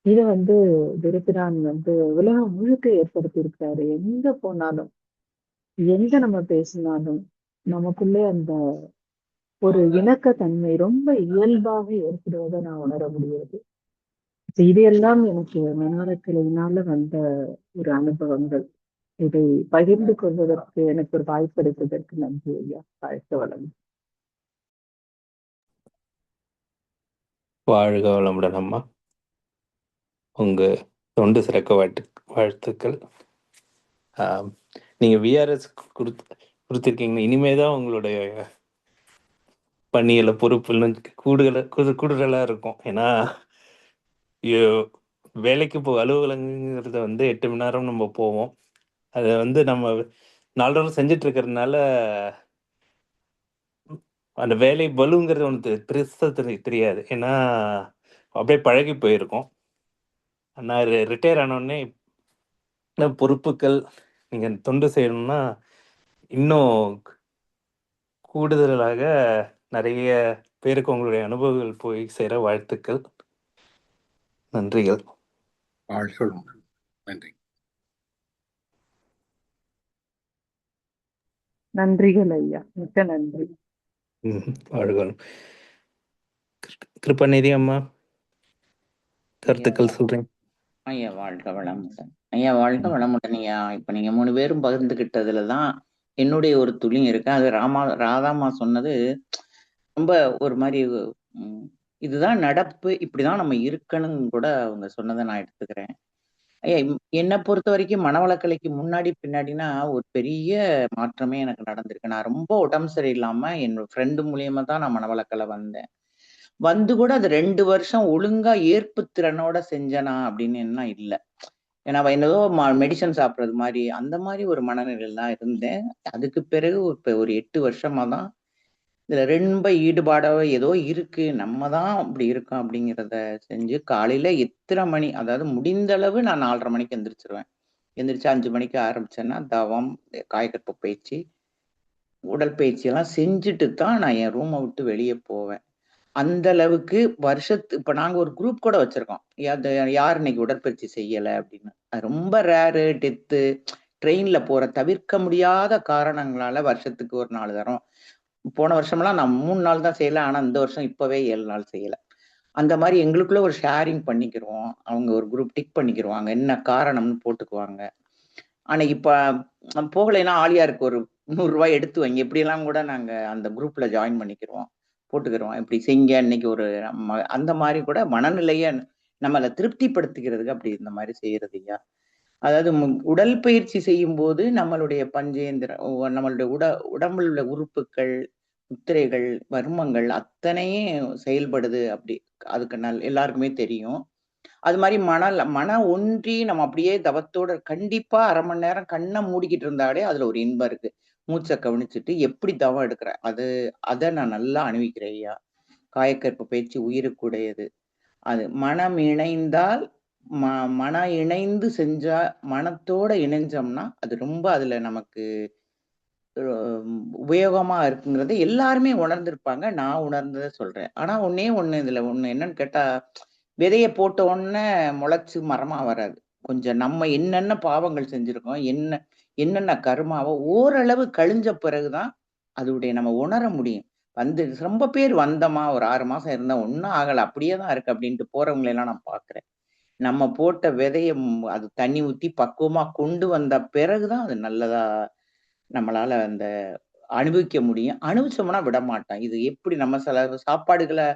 இத வந்து குருபிரான் வந்து உலகம் முழுக்க ஏற்படுத்தியிருக்கிறாரு. எங்க போனாலும், எங்க நம்ம பேசினாலும், நமக்குள்ளே அந்த ஒரு இணக்கத்தன்மை ரொம்ப இயல்பாக ஏற்படுவதை நான் உணர முடியாது. இது எல்லாம் எனக்கு மனவளக்கலையினால வந்த ஒரு அனுபவங்கள். இதை பகிர்ந்து கொள்வதற்கு எனக்கு ஒரு வாய்ப்பு அளித்ததற்கு நன்றி ஐயா. வாழ்க வளமுடன். வாழ்க வளமுடன் அம்மா. உங்க தொண்டு சிறக்க வாழ்த்துக்கள். நீங்க விஆர்எஸ் கொடுத்துருக்கீங்க. இனிமே தான் உங்களுடைய பணியில பொறுப்பு கூடுதலா இருக்கும். ஏன்னா வேலைக்கு அலுவலகங்கிறத வந்து 8 மணி நேரம் நம்ம போவோம். அதை வந்து நம்ம நாளோட செஞ்சுட்டு இருக்கிறதுனால அந்த வேலை பலுங்கிறது ஒன்று பெருசா தெரியாது. ஏன்னா அப்படியே பழகி போயிருக்கோம். நான் ரிட்டையர் ஆனோடனே பொறுப்புகள் நீங்க தொண்டு செய்யணும்னா இன்னும் கூடுதலாக நிறைய பேருக்கு உங்களுடைய அனுபவங்கள் போய் சேர வாழ்த்துக்கள். நன்றிகள். நன்றி. நன்றிகள் ஐயா. மிக்க நன்றி. வாழ்க. கிருபாநிதி அம்மா கருத்துக்கள் சொல்றேன். ஐயா வாழ்க வளமுடன். ஐயா வாழ்க வளமுடன் ஐயா. இப்ப நீங்க 3 பேரும் பகிர்ந்துகிட்டதுலதான் என்னுடைய ஒரு துளி இருக்கு. அது ராதாமா சொன்னது ரொம்ப ஒரு மாதிரி இதுதான் நடப்பு, இப்படிதான் நம்ம இருக்கணும் கூட அவங்க சொன்னதை நான் எடுத்துக்கிறேன். ஐயா என்னை பொறுத்த வரைக்கும் மனவளக்கலைக்கு முன்னாடி பின்னாடினா ஒரு பெரிய மாற்றமே எனக்கு நடந்திருக்கு. நான் ரொம்ப உடம்பு சரியில்லாம என்னோட ஃப்ரெண்டு மூலியமா தான் நான் மனவளக்கலை வந்தேன். வந்து கூட அது 2 வருஷம் ஒழுங்கா ஏற்பு திறனோட செஞ்சனா அப்படின்னு என்ன இல்ல. ஏன்னா என்னதோ மெடிசன் சாப்பிடுறது மாதிரி அந்த மாதிரி ஒரு மனநிலையில தான் இருந்தேன். அதுக்கு பிறகு இப்ப ஒரு 8 வருஷமா தான் இதுல ரொம்ப ஈடுபாடாவே ஏதோ இருக்கு, நம்ம தான் அப்படி இருக்கோம் அப்படிங்கிறத செஞ்சு காலையில எத்தனை மணி, அதாவது முடிந்த அளவு நான் 4:30 மணிக்கு எந்திரிச்சிருவேன். எந்திரிச்சு 5 மணிக்கு ஆரம்பிச்சேன்னா தவம், காயகற்ப பயிற்சி, உடற்பயிற்சி எல்லாம் செஞ்சுட்டு தான் நான் என் ரூமை விட்டு வெளியே போவேன். அந்த அளவுக்கு இப்ப நாங்க ஒரு குரூப் கூட வச்சிருக்கோம். யார் இன்னைக்கு உடற்பயிற்சி செய்யல அப்படின்னு. அது ரொம்ப ரேரு. டெத்து, ட்ரெயின்ல போற தவிர்க்க முடியாத காரணங்களால வருஷத்துக்கு ஒரு 4 தரம். போன வருஷமெல்லாம் நான் 3 நாள் தான் செய்யல. ஆனா இந்த வருஷம் இப்பவே 7 நாள் செய்யல. அந்த மாதிரி எங்களுக்குள்ள ஒரு ஷேரிங் பண்ணிக்கிருவோம். அவங்க ஒரு குரூப் டிக் பண்ணிக்கிருவாங்க. என்ன காரணம்னு போட்டுக்குவாங்க. அன்னைக்கு போகலைன்னா ஆலியாருக்கு ஒரு ரூ. 100 எடுத்து வைங்க. இப்படியெல்லாம் கூட நாங்க அந்த குரூப்ல ஜாயின் பண்ணிக்கிருவோம். போட்டுக்கிருவோம். இப்படி செய்ங்க இன்னைக்கு ஒரு அந்த மாதிரி கூட மனநிலைய நம்மள திருப்திப்படுத்திக்கிறதுக்கு அப்படி இந்த மாதிரி செய்யறதுயா. அதாவது உடற்பயிற்சி செய்யும் போது நம்மளுடைய நம்மளுடைய உடம்புல உள்ள உறுப்புகள், முத்திரைகள், வர்மங்கள் அத்தனையும் செயல்படுது. அப்படி அதுக்கு எல்லாருக்குமே தெரியும். அது மாதிரி மன ஒன்றி நம்ம அப்படியே தவத்தோட கண்டிப்பா 1/2 மணி நேரம் கண்ணை மூடிக்கிட்டு இருந்தாலே அதுல ஒரு இன்பம் இருக்கு. மூச்சை கவனிச்சுட்டு எப்படி தவம் எடுக்கிறேன் அதை நான் நல்லா அனுபவிக்கிறேன் ஐயா. காயக்கற்ப பயிற்சி உயிருக்குடையது. அது மனம் இணைந்தால் மனம் இணைந்து செஞ்சா, மனத்தோட இணைஞ்சோம்னா அது ரொம்ப அதுல நமக்கு உபயோகமா இருக்குங்கிறத எல்லாருமே உணர்ந்திருப்பாங்க. நான் உணர்ந்ததை சொல்றேன். ஆனா இதுல என்னன்னு கேட்டா, விதைய போட்ட உடனே முளைச்சு மரமா வராது. கொஞ்சம் நம்ம என்னென்ன பாவங்கள் செஞ்சிருக்கோம், என்னென்ன கர்மாவோ ஓரளவு கழிஞ்ச பிறகுதான் அதோடைய நம்ம உணர முடியும். ரொம்ப பேர் வந்தமா ஒரு 6 மாசம் இருந்தா ஒன்னும் ஆகல, அப்படியே தான் இருக்கு அப்படின்ட்டு போறவங்களை எல்லாம் நான் பாக்குறேன். நம்ம போட்ட விதைய அது தண்ணி ஊத்தி பக்குவமா கொண்டு வந்த பிறகுதான் அது நல்லதா நம்மளால அந்த அனுபவிக்க முடியும். அனுபவிச்சோம்னா விட மாட்டோம். இது எப்படி நம்ம சில சாப்பாடுகளை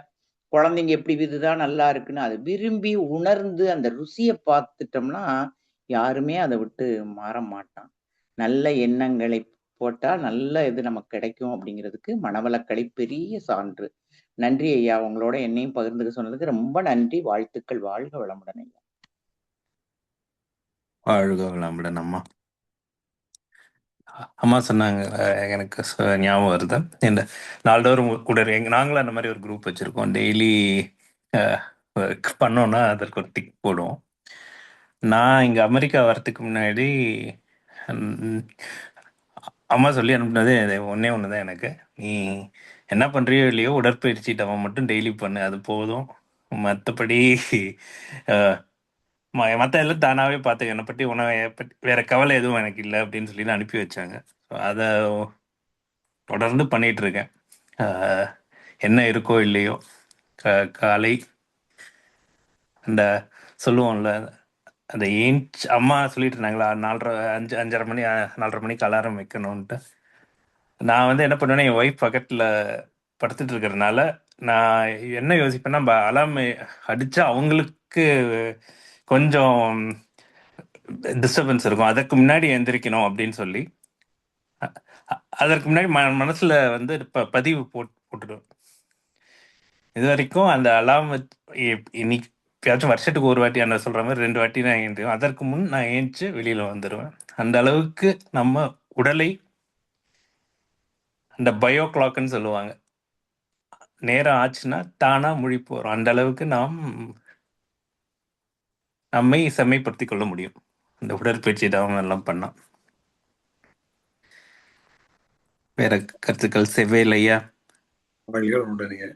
குழந்தைங்க எப்படி இதுதான் நல்லா இருக்குன்னு அதை விரும்பி உணர்ந்து அந்த ருசியை பார்த்துட்டோம்னா யாருமே அதை விட்டு மாற மாட்டான். நல்ல எண்ணங்களை போட்டா நல்ல இது நமக்கு கிடைக்கும் அப்படிங்கிறதுக்கு மனவளக்கலை பெரிய சான்று. நன்றி ஐயா. உங்களோட என்னையும் பகிர்ந்துக்க சொன்னதுக்கு ரொம்ப நன்றி. வாழ்த்துக்கள். வாழ்க வளமுடன் ஐயா. வாழ்க வளமுடன் அம்மா. அம்மா சொன்னாங்க, எனக்கு ஞாபகம் வருது. இந்த நாள்தோறும் நாங்களும் அந்த மாதிரி ஒரு குரூப் வச்சுருக்கோம். டெய்லி பண்ணோன்னா அதற்கு ஒரு டிக் போடுவோம். நான் இங்கே அமெரிக்கா வரத்துக்கு முன்னாடி அம்மா சொல்லி அனுப்புனதே ஒன்றே ஒன்று தான் எனக்கு. நீ என்ன பண்ணுறியோ இல்லையோ உடற்பயிற்சி தவம் மட்டும் டெய்லி பண்ணு, அது போதும். மற்றபடி மற்ற எல்லாம் தானாகவே பார்த்துக்க, என்னை பற்றி உணவை பற்றி வேறு கவலை எதுவும் எனக்கு இல்லை அப்படின்னு சொல்லி அனுப்பி வச்சாங்க. ஸோ அதை தொடர்ந்து பண்ணிகிட்டு இருக்கேன். என்ன இருக்கோ இல்லையோ காலை அந்த சொல்லுவோம்ல, அந்த அம்மா சொல்லிட்டு இருந்தாங்களா 5:30 மணி 4:30 மணிக்கு அலாரம் வைக்கணும்ன்ட்டு. நான் என்ன பண்ணுவேன்னா, என் ஒய்ஃப் பக்கத்தில் படுத்துட்டு இருக்கிறதுனால நான் என்ன யோசிப்பேன்னா, அலாரம் அடித்தா அவங்களுக்கு கொஞ்சம் டிஸ்டர்பன்ஸ் இருக்கும், அதற்கு முன்னாடி எந்திரிக்கணும் அப்படின்னு சொல்லி அதற்கு முன்னாடி மனசில் பதிவு போட்டுடுவேன். இது வரைக்கும் அந்த அலாம் இன்னைக்காச்சும் வருஷத்துக்கு ஒரு வாட்டி அந்த சொல்கிற மாதிரி 2 வாட்டி நான் ஏந்திருவேன். அதற்கு முன் நான் ஏஞ்சி வெளியில் வந்துடுவேன். அந்த அளவுக்கு நம்ம உடலை அந்த பயோ கிளாக்குன்னு சொல்லுவாங்க, நேரம் ஆச்சுன்னா தானாக முழிப்பு வரும். அந்த அளவுக்கு நாம் நம்மை செம்மைப்படுத்தி கொள்ள முடியும் இந்த உடற்பயிற்சி எல்லாம் பண்ணால். வேற கருத்துக்கள் செவ்வேல் ஐயா? உண்டுங்க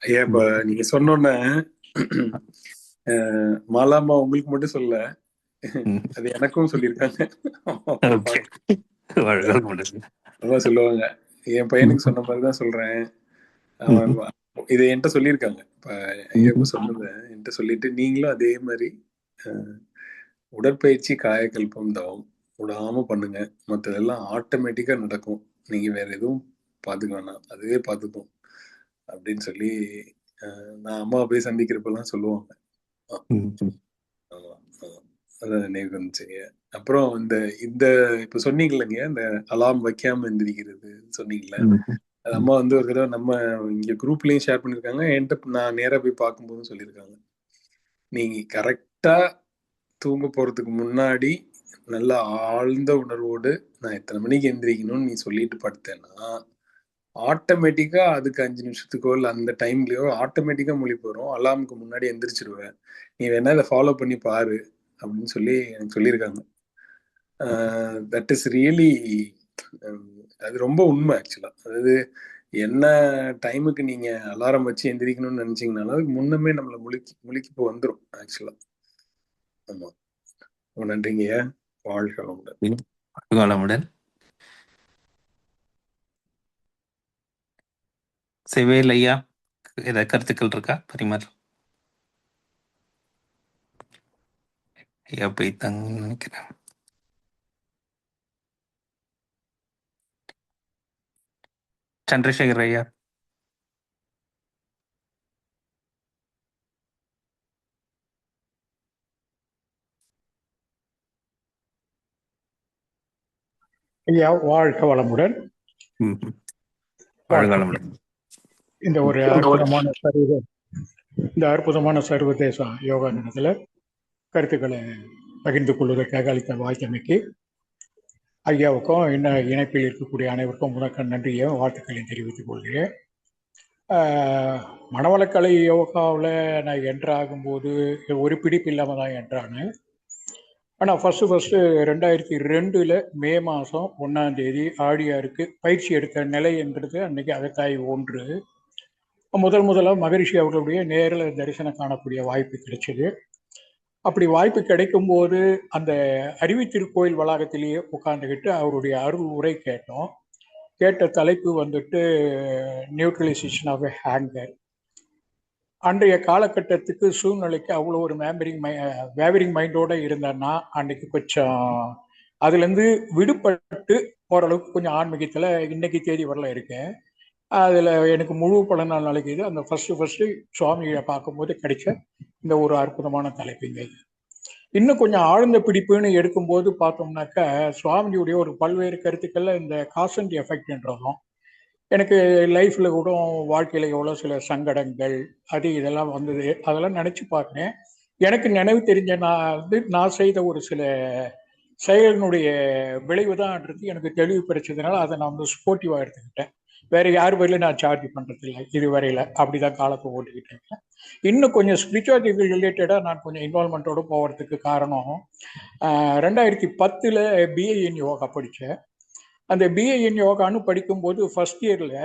ஐயா. இப்ப நீங்க சொன்னோன்ன மாலாமா உங்களுக்கு மட்டும் சொல்ல, அது எனக்கும் சொல்லியிருக்காங்க. அம்மா சொல்லுவாங்க, என் பையனுக்கு சொன்ன மாதிரிதான் சொல்றேன். அவன் இதை என்கிட்ட சொல்லியிருக்காங்க. இப்ப ஐயா சொன்னதை என்கிட்ட சொல்லிட்டு, நீங்களும் அதே மாதிரி உடற்பயிற்சி காயக்கல்பம் தவம் விடாம பண்ணுங்க, மற்றதெல்லாம் ஆட்டோமேட்டிக்கா நடக்கும். நீங்க வேற எதுவும் பாத்துக்க வேணாம், அதுவே பார்த்துக்கும் அப்படின்னு சொல்லி நான் அம்மா போய் சந்திக்கிறப்பெல்லாம் சொல்லுவாங்க. அதான் நினைவு வந்துச்சுங்க. அப்புறம் இந்த இப்ப சொன்னீங்களேங்க, இந்த அலாம் வைக்காம எந்திரிக்கிறது சொன்னீங்களே, அது அம்மா ஒரு தடவை நம்ம இங்க குரூப்லயும் ஷேர் பண்ணிருக்காங்க, என்கிட்ட நான் நேரா போய் பார்க்கும்போதும் சொல்லியிருக்காங்க. நீங்க கரெக்டா தூங்க போறதுக்கு முன்னாடி நல்ல ஆழ்ந்த உணர்வோடு நான் எத்தனை மணிக்கு எந்திரிக்கணும்னு நீ சொல்லிட்டு படுத்தேன்னா ஆட்டோமேட்டிக்கா அதுக்கு 5 நிமிஷத்துக்கோ இல்லை அந்த டைம்லயோ ஆட்டோமேட்டிக்கா முழிப்பு வரும். அலாமுக்கு முன்னாடி எந்திரிச்சிருவேன். நீ வேணா இதை ஃபாலோ பண்ணி பாரு அப்படின்னு சொல்லி எனக்கு சொல்லியிருக்காங்க. தட் இஸ் ரியலி, அது ரொம்ப உண்மை ஆக்சுவலா. அதாவது என்ன டைமுக்கு நீங்க அலாரம் வச்சு எந்திரிக்கணும்னு நினைச்சீங்கனாலும் அதுக்கு முன்னமே நம்மளை முழிப்பு வந்துடும் ஆக்சுவலா. ஆமா, ரொம்ப நன்றிங்க. வாழ்க வளமுடன். வளமுடன். செவேல் ஐயா, ஏதாவது கருத்துக்கள் இருக்கா பரிமாற்றம்? ஐயா போய்த்தாங்கன்னு நினைக்கிறேன். சந்திரசேகர் ஐயா. ஐயா வாழ்க வளமுடன். வாழ்க வளமுடன். இந்த ஒரு அற்புதமான சர்வதேச யோகா தினத்துல கருத்துக்களை பகிர்ந்து கொள்வதற்காக அளித்த வாய்த்தமைக்கு ஐயாவுக்கும் இணைப்பில் இருக்கக்கூடிய அனைவருக்கும் முதற்க நன்றியும் வாழ்த்துக்களையும் தெரிவித்துக் கொள்கிறேன். மனவளக்கலை யோகாவில் நான் என்ட்ராகும்போது ஒரு பிடிப்பு இல்லாமல் தான் என்ட்ரானு. ஆனால் ஃபஸ்ட்டு 2002 மே மாதம் 1 ஆடியாருக்கு பயிற்சி எடுத்த நிலை என்றது அன்னைக்கு அகத்தாய் 1 முதலாக மகரிஷி அவர்களுடைய நேரில் தரிசனம் காணக்கூடிய வாய்ப்பு கிடைச்சது. அப்படி வாய்ப்பு கிடைக்கும் போது அந்த அறிவித்திருக்கோயில் வளாகத்திலேயே உட்காந்துக்கிட்டு அவருடைய அருள் உரை கேட்டோம். கேட்ட தலைப்பு வந்துட்டு நியூட்ரலைசேஷன் ஆஃப் ஹேங்கர். அன்றைய காலகட்டத்துக்கு சூழ்நிலைக்கு அவ்வளோ ஒரு வேவரிங் மைண்டோட இருந்தேன்னா அன்னைக்கு கொஞ்சம் அதுலேருந்து விடுபட்டு ஓரளவுக்கு கொஞ்சம் ஆன்மீகத்தில் இன்னைக்கு தேதி வரல இருக்கேன். அதில் எனக்கு முழு பலனால் நினைக்கிது அந்த ஃபர்ஸ்ட் சுவாமியை பார்க்கும்போது கிடைச்ச இந்த ஒரு அற்புதமான தலைப்புங்க. இன்னும் கொஞ்சம் ஆழ்ந்த பிடிப்புன்னு எடுக்கும்போது பார்த்தோம்னாக்கா சுவாமியுடைய ஒரு பல்வேறு கருத்துக்கள்ல இந்த காஸ் அண்ட் எஃபெக்ட்ன்றதும் எனக்கு லைஃப்ல கூட வாழ்க்கையில எவ்வளோ சில சங்கடங்கள் அது இதெல்லாம் வந்தது, அதெல்லாம் நினைச்சு பார்க்குறேன். எனக்கு நினைவு தெரிஞ்ச நான் செய்த ஒரு சில செயலினுடைய விளைவு தான்ன்றது எனக்கு தெளிவு கிடைச்சதுனால அதை நான் வந்து ஸ்போர்ட்டிவாக எடுத்துக்கிட்டேன். வேற யார் வரையிலும் நான் சார்ஜ் பண்றது இல்லை இதுவரையில, அப்படிதான் காலத்தை ஓட்டிக்கிட்டேன். இன்னும் கொஞ்சம் ஸ்பிரிச்சுவாலிட்டி ரிலேட்டடா நான் கொஞ்சம் இன்வால்மெண்ட்டோட போகிறதுக்கு காரணம் 2010 பிஏஎன் யோகா படித்தேன். அந்த பிஏஎன் யோகான்னு படிக்கும்போது ஃபர்ஸ்ட் இயர்ல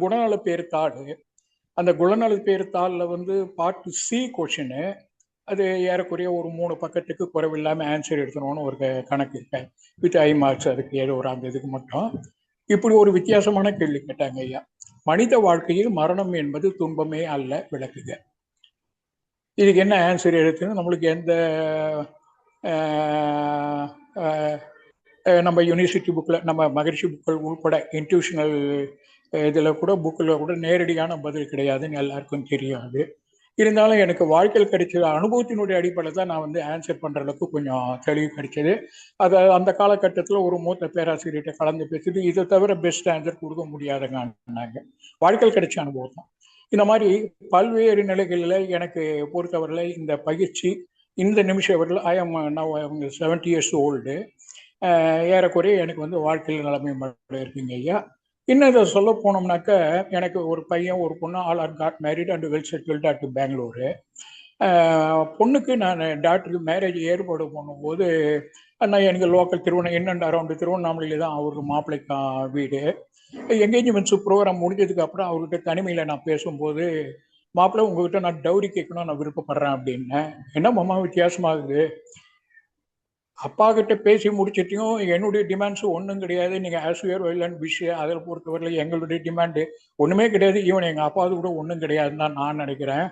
குணநல பேருத்தாள், அந்த குணநல பேருத்தாளில் வந்து பார்ட் சி கொஷினு, அது ஏறக்குறைய ஒரு 3 பக்கத்துக்கு குறைவில்லாமல் ஆன்சர் எடுக்கணும்னு ஒரு கணக்கு இருக்கேன் வித் 5 மார்க்ஸ். அதுக்கு ஏதோ ஒரு அந்த இதுக்கு மட்டும் இப்படி ஒரு வித்தியாசமான கேள்வி கேட்டாங்க ஐயா. மனித வாழ்க்கையில் மரணம் என்பது துன்பமே அல்ல, விளக்குக. இதுக்கு என்ன ஆன்சர் எடுத்துன்னு நம்மளுக்கு எந்த நம்ம யூனிவர்சிட்டி புக்கில் நம்ம மகரிஷி புக்கள் உட்பட இன்ட்யூஷனல் இதில் கூட புக்கில் கூட நேரடியான பதில் கிடையாதுன்னு எல்லாருக்கும் தெரியாது. இருந்தாலும் எனக்கு வாழ்க்கையில் கிடைச்ச அனுபவத்தினுடைய அடிப்படையில் தான் நான் வந்து ஆன்சர் பண்ணுற அளவுக்கு கொஞ்சம் தெளிவு கிடைச்சது. அதை அந்த காலகட்டத்தில் ஒரு மூத்த பேராசிரியர்கிட்ட கலந்து பேசிட்டு இதை தவிர பெஸ்ட் ஆன்சர் கொடுக்க முடியாதுங்கன்னாங்க. வாழ்க்கையில் கிடைச்ச அனுபவம் தான். இந்த மாதிரி பல்வேறு நிலைகளில் எனக்கு பொறுத்தவரையில் இந்த பயிற்சி இந்த நிமிஷம் வரல ஐஎம் நவ் 70 years old. ஏறக்குறைய எனக்கு வந்து வாழ்க்கையில் நிலைமை இருக்குங்க ஐயா. இன்னும் இதை சொல்ல போனோம்னாக்க எனக்கு ஒரு பையன் ஒரு பொண்ணு, all are got married and well settled at Bengaluru. பொண்ணுக்கு நான் டாக்டருக்கு மேரேஜ் ஏற்பாடு பண்ணும்போது நான் எனக்கு லோக்கல் இன்னும் அரௌண்டு திருவண்ணாமலையில் தான் அவருக்கு மாப்பிள்ளைக்கா வீடு. என்கேஜ்மெண்ட்ஸு ப்ரோக்ராம் முடிஞ்சதுக்கு அப்புறம் அவர்கிட்ட தனிமையில் நான் பேசும்போது, மாப்பிள்ளை உங்ககிட்ட நான் டவுரி கேட்கணும் நான் விருப்பப்படுறேன் அப்படின்னேன். என்ன மாமா வித்தியாசமாகுது, அப்பா கிட்ட பேசி முடிச்சிட்டையும் என்னுடைய டிமாண்ட்ஸ் ஒன்றும் கிடையாது, நீங்கள் as your will and wish, அதில் பொறுத்தவரையில் எங்களுடைய டிமாண்டு ஒன்றுமே கிடையாது, ஈவன் எங்கள் அப்பாவது கூட ஒன்றும் கிடையாதுன்னு தான் நான் நினைக்கிறேன்.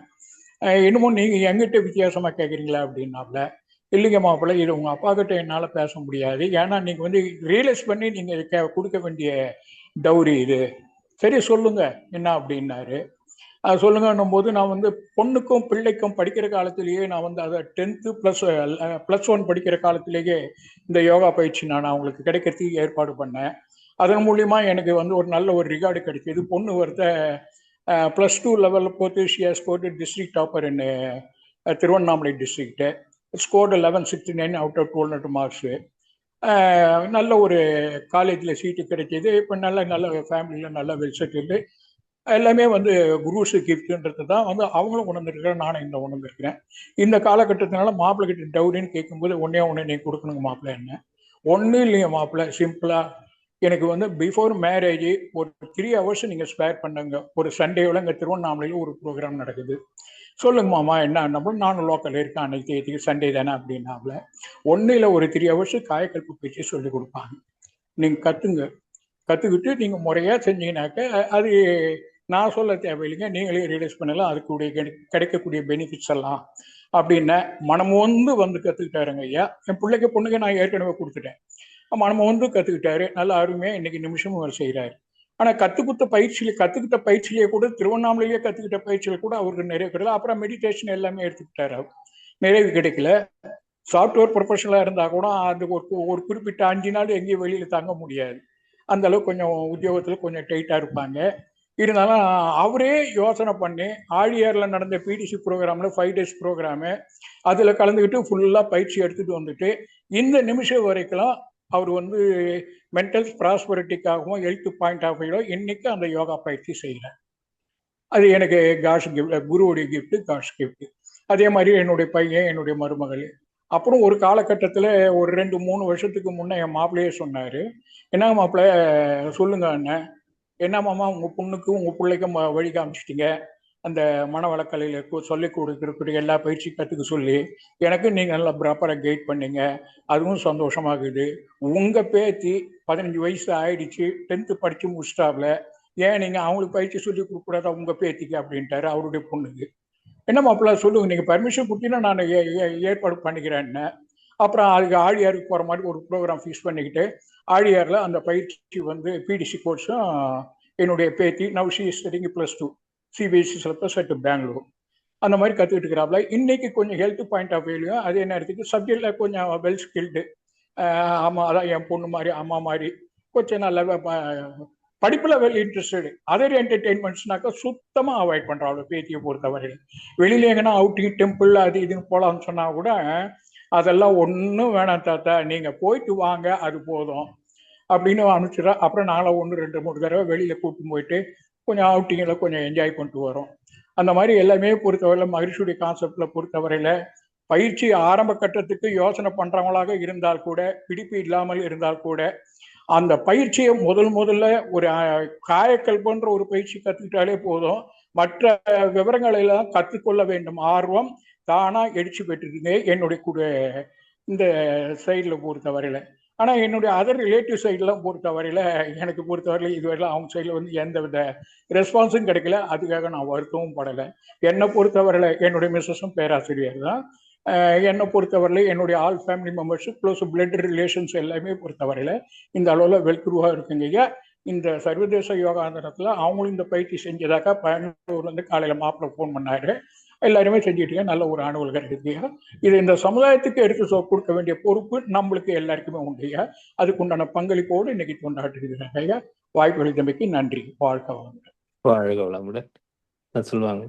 இன்னமும் நீங்கள் எங்கிட்ட வித்தியாசமாக கேட்குறீங்களா அப்படின்னாப்ல. இல்லைங்க மாப்பிள்ளை, இது உங்கள் அப்பா கிட்ட என்னால் பேச முடியாது, ஏன்னா நீங்கள் வந்து ரியலைஸ் பண்ணி நீங்கள் கொடுக்க வேண்டிய டவுரி இது. சரி சொல்லுங்க என்ன அப்படின்னாரு. சொல்லுங்கன்னும் போது நான் வந்து பொண்ணுக்கும் பிள்ளைக்கும் படிக்கிற காலத்திலேயே நான் வந்து அதை 10th +1 படிக்கிற காலத்திலேயே இந்த யோகா பயிற்சி நான் அவங்களுக்கு கிடைக்கிறதுக்கு ஏற்பாடு பண்ணேன். அதன் மூலியமா எனக்கு வந்து ஒரு நல்ல ஒரு ரிகார்டு கிடைக்கிது. பொண்ணு ஒருத்த +2 லெவலில் போட்டு she scored district topper in Tiruvannamalai district, scored 1169 out of 1200 marks. நல்ல ஒரு காலேஜில் சீட்டு கிடைக்கிது. இப்போ நல்ல ஃபேமிலியில் நல்ல வெல் செட்டில்டு, எல்லாமே வந்து குருஸு கிஃப்ட்ன்றது தான் வந்து அவங்களும் கொண்டு வந்துருக்கிறேன், நானும் இந்த உணர்ந்துருக்கிறேன். இந்த காலகட்டத்தினால மாப்பிள்ளை கிட்ட டவுரின்னு கேட்கும்போது ஒன்றே நீ கொடுக்கணுங்க மாப்பிள்ளை என்ன, ஒன்றும் இல்லைங்க மாப்பிள்ள, சிம்பிளா எனக்கு வந்து பிஃபோர் மேரேஜ் ஒரு 3 hours நீங்க ஸ்பேர் பண்ணுங்க. ஒரு சண்டேவில் இங்கே திருவண்ணாமலையில் ஒரு ப்ரோக்ராம் நடக்குது. சொல்லுங்க மாமா என்ன பண்ண, நானும் லோக்கல் இருக்கேன், அன்னைக்கு தேதிக்கு சண்டே தானே அப்படின்னாப்புல. ஒன்றும் இல்லை, ஒரு 3 hours காயக்கல்பு பயிற்சி சொல்லி கொடுப்பாங்க. நீங்கள் கற்றுக்கிட்டு நீங்கள் முறையாக செஞ்சீங்கன்னாக்க அது நான் சொல்ல தேவையில்லைங்க, நீங்களே ரியலைஸ் பண்ணலாம் அதுக்குடைய கிடைக்கக்கூடிய பெனிஃபிட்ஸ் எல்லாம் அப்படின்ன மனம் வந்து கற்றுக்கிட்டாருங்க ஐயா. என் பிள்ளைக்கு பொண்ணுக்கு நான் ஏற்கனவே கொடுத்துட்டேன். மனம் வந்து கற்றுக்கிட்டாரு, நல்ல அருமையாக இன்னைக்கு நிமிஷமும் அவர் செய்கிறாரு. ஆனால் கற்றுக்கிட்ட பயிற்சியிலே கூட திருவண்ணாமலையிலேயே கற்றுக்கிட்ட பயிற்சியில் கூட அவருக்கு நிறைய கிடைக்கல. அப்புறம் மெடிடேஷன் எல்லாமே எடுத்துக்கிட்டாரு, அவர் நிறைவு கிடைக்கல. சாஃப்ட்வேர் ப்ரொஃபஷனலாக இருந்தால் கூட அது ஒரு குறிப்பிட்ட 5 நாள் எங்கேயும் வெளியில் தங்க முடியாது. அந்த அளவுக்கு கொஞ்சம் உத்தியோகத்தில் கொஞ்சம் டைட்டாக இருப்பாங்க. இருந்தாலும் அவரே யோசனை பண்ணி ஆழியாரில் நடந்த பிடிசி ப்ரோக்ராமில் 5 days ப்ரோக்ராமு அதில் கலந்துக்கிட்டு ஃபுல்லாக பயிற்சி எடுத்துகிட்டு வந்துட்டு இந்த நிமிஷம் வரைக்கும் அவர் வந்து மென்டல் ப்ராஸ்பரிட்டிக்காகவும் ஹெல்த் பாயிண்ட் ஆஃப் வியூ இன்னைக்கு அந்த யோகா பயிற்சி செய்கிறார். அது எனக்கு காஷ் கிஃப்ட், குருவுடைய கிஃப்ட், காஷ் கிஃப்ட். அதே மாதிரி என்னுடைய பையன், என்னுடைய மருமகள். அப்புறம் ஒரு காலகட்டத்தில் ஒரு 2-3 வருஷத்துக்கு முன்னே என் மாப்பிள்ளையே சொன்னார், என்ன மாப்பிள்ளை சொல்லுங்க அண்ணன், என்ன மாமா உங்கள் பொண்ணுக்கும் உங்கள் பிள்ளைக்கும் வழி காமிச்சிட்டிங்க, அந்த மனவளக்கலையில் சொல்லிக் கொடுக்கக்கூடிய எல்லா பயிற்சி கற்றுக்க சொல்லி எனக்கு நீங்கள் நல்லா ப்ராப்பராக கைட் பண்ணீங்க, அதுவும் சந்தோஷமாகுது. உங்கள் பேத்தி 15 வயசு ஆயிடுச்சு, 10th படித்து முடிச்சிட்டாப்புல, ஏன் நீங்கள் அவங்களுக்கு பயிற்சி சொல்லி கொடுக்கக்கூடாதா உங்கள் பேத்திக்கு அப்படின்ட்டாரு அவருடைய பொண்ணுக்கு. என்ன மாப்பிள்ள சொல்லுங்க, நீங்கள் பர்மிஷன் கொடுத்தீங்கன்னா நான் ஏற்பாடு பண்ணிக்கிறேன்னு. அப்புறம் அதுக்கு ஆழியாருக்கு போகிற மாதிரி ஒரு ப்ரோக்ராம் ஃபிக்ஸ் பண்ணிக்கிட்டு ஆழியாரில் அந்த பயிற்சி வந்து பிடிசி கோர்ஸும் என்னுடைய பேத்தி now she is studying +2 CBSE syllabus at Bangalore அந்த மாதிரி கற்றுக்கிட்டு இருக்கிறாப்புல. இன்னைக்கு கொஞ்சம் ஹெல்த் பாயிண்ட் ஆஃப் வியூலையும் அதே நேரத்துக்கு சப்ஜெக்டில் கொஞ்சம் வெல் ஸ்கில்டு. ஆமாம், அதான் என் பொண்ணு மாதிரி அம்மா மாதிரி கொஞ்சம் நல்ல படிப்பில் வெல் இன்ட்ரெஸ்டடு. அதர் என்டர்டெயின்மெண்ட்ஸ்னாக்கா சுத்தமாக அவாய்ட் பண்ணுறாள் பேத்தியை பொறுத்தவரை. வெளியில எங்கன்னா அவுட்டிங் டெம்பிள் அது இதுன்னு போகலான்னு சொன்னால் கூட அதெல்லாம் ஒன்றும் வேணாம் தாத்தா, நீங்கள் போயிட்டு வாங்க அது போதும் அப்படின்னு அனுப்பிச்சிடா. அப்புறம் நாளை 1-2-3 தடவை வெளியில் கூப்பிட்டு போயிட்டு கொஞ்சம் அவுட்டிங்கில் கொஞ்சம் என்ஜாய் பண்ணிட்டு வரோம். அந்த மாதிரி எல்லாமே பொறுத்தவரையில் மகிழ்ச்சியுடைய கான்செப்டில் பொறுத்தவரையில் பயிற்சி ஆரம்ப கட்டத்துக்கு யோசனை பண்ணுறவங்களாக இருந்தால் கூட, பிடிப்பு இல்லாமல் இருந்தால் கூட, அந்த பயிற்சியை முதல்ல ஒரு காயக்கல்புன்ற ஒரு பயிற்சி கற்றுக்கிட்டாலே போதும். மற்ற விவரங்களை எல்லாம் கற்றுக்கொள்ள வேண்டும் ஆர்வம் தானா எழுச்சி பெற்றுருங்க என்னுடைய இந்த சைடில் பொறுத்தவரையில். ஆனால் என்னுடைய அதர் ரிலேட்டிவ் சைட்லாம் பொறுத்தவரையில் எனக்கு பொறுத்தவரையில் இதுவரையில் அவங்க சைடில் வந்து எந்த வித ரெஸ்பான்ஸும் கிடைக்கல. அதுக்காக நான் வருத்தமும் படலை. என்னை பொறுத்தவரையில் என்னுடைய மிஸ்ஸஸும் பேராசிரியர் தான். என்னை பொறுத்தவரையில் என்னுடைய all family members plus blood relations எல்லாமே பொறுத்தவரையில் இந்த அளவில் வெல்குருவாக இருக்குங்க. இந்த சர்வதேச யோகாந்திரத்தில் அவங்களும் இந்த பயிற்சி செஞ்சதாக்கா பெங்களூர்லேருந்து காலையில் மாப்பிள்ளை ஃபோன் பண்ணாரு, எல்லாருமே செஞ்சுட்டு நல்ல ஒரு அனுபவம் இருக்குங்க. இது இந்த சமுதாயத்துக்கு எடுத்து கொடுக்க வேண்டிய பொறுப்பு நம்மளுக்கு எல்லாருக்குமே உண்டுங்க. அதுக்குண்டான பங்களிப்போடு இன்னைக்கு கொண்டாடுகிறாங்க ஐயா. வாய்ப்பு அளித்தமைக்கு நன்றி. வாழ்க வளமுடன். வாழ்க வளமுடன். சொல்லுவாங்க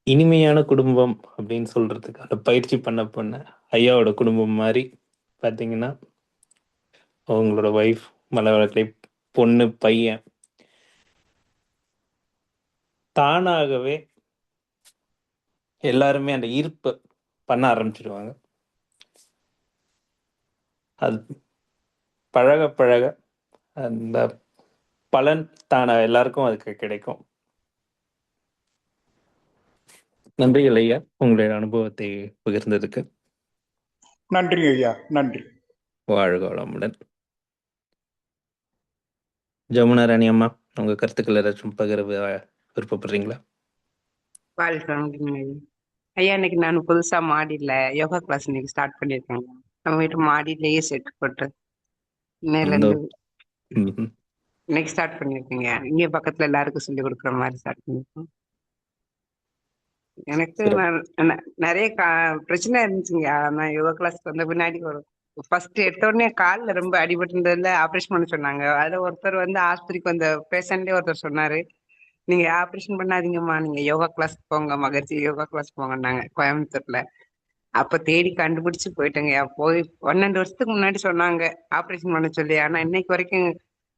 இனிமையான குடும்பம் அப்படின்னு சொல்றதுக்கு அந்த பயிற்சி பண்ண ஐயாவோட குடும்பம் மாதிரி பார்த்தீங்கன்னா அவங்களோட ஒய்ஃப், மலவளக்கலை, பொண்ணு, பையன் தானாகவே எல்லாருமே அந்த ஈர்ப்பு பண்ண ஆரம்பிச்சிடுவாங்க. அது பழக பழக அந்த பலன் தானா எல்லாருக்கும் அதுக்கு கிடைக்கும். நன்றிகள் ஐயா, உங்களுடைய அனுபவத்தை பகிர்ந்ததுக்கு. நன்றி ஐயா, நன்றி. வாழ்க வளமுடன். ஜமுனா ராணி அம்மா, உங்க கருத்துக்கள் ஏதாச்சும் பகிர விருப்பப்படுறீங்களா? வாழ்க வளமுடன் ஐயா. இன்னைக்கு நான் புதுசா மாடியில யோகா கிளாஸ் இன்னைக்கு ஸ்டார்ட் பண்ணியிருக்கேன். நம்ம வீட்டு மாடியிலேயே செட் போட்டு இன்னையில இருந்து இன்னைக்கு ஸ்டார்ட் பண்ணியிருக்கீங்க. இங்க பக்கத்துல எல்லாருக்கும் சொல்லி கொடுக்குற மாதிரி ஸ்டார்ட் பண்ணிருக்கோம். எனக்கு நிறைய பிரச்சனை இருந்துச்சுங்க. நான் யோகா கிளாஸ்க்கு வந்த பின்னாடி ஃபர்ஸ்ட் எடுத்த உடனே காலில் ரொம்ப அடிபட்டுறதுல ஆப்ரேஷன் பண்ண சொன்னாங்க. அதுல ஒருத்தர் வந்து ஆஸ்பத்திரிக்கு வந்த பேஷண்டே ஒருத்தர் சொன்னாரு, நீங்க ஆப்ரேஷன் பண்ணாதீங்கம்மா, நீங்க யோகா கிளாஸ் போங்க, மகர்ஜி யோகா கிளாஸ் போங்கன்னாங்க கோயம்புத்தூர்ல. அப்ப தேடி கண்டுபிடிச்சு போயிட்டேங்க. போய் 12 வருஷத்துக்கு முன்னாடி சொன்னாங்க ஆப்ரேஷன் பண்ண சொல்லி. ஆனா இன்னைக்கு வரைக்கும்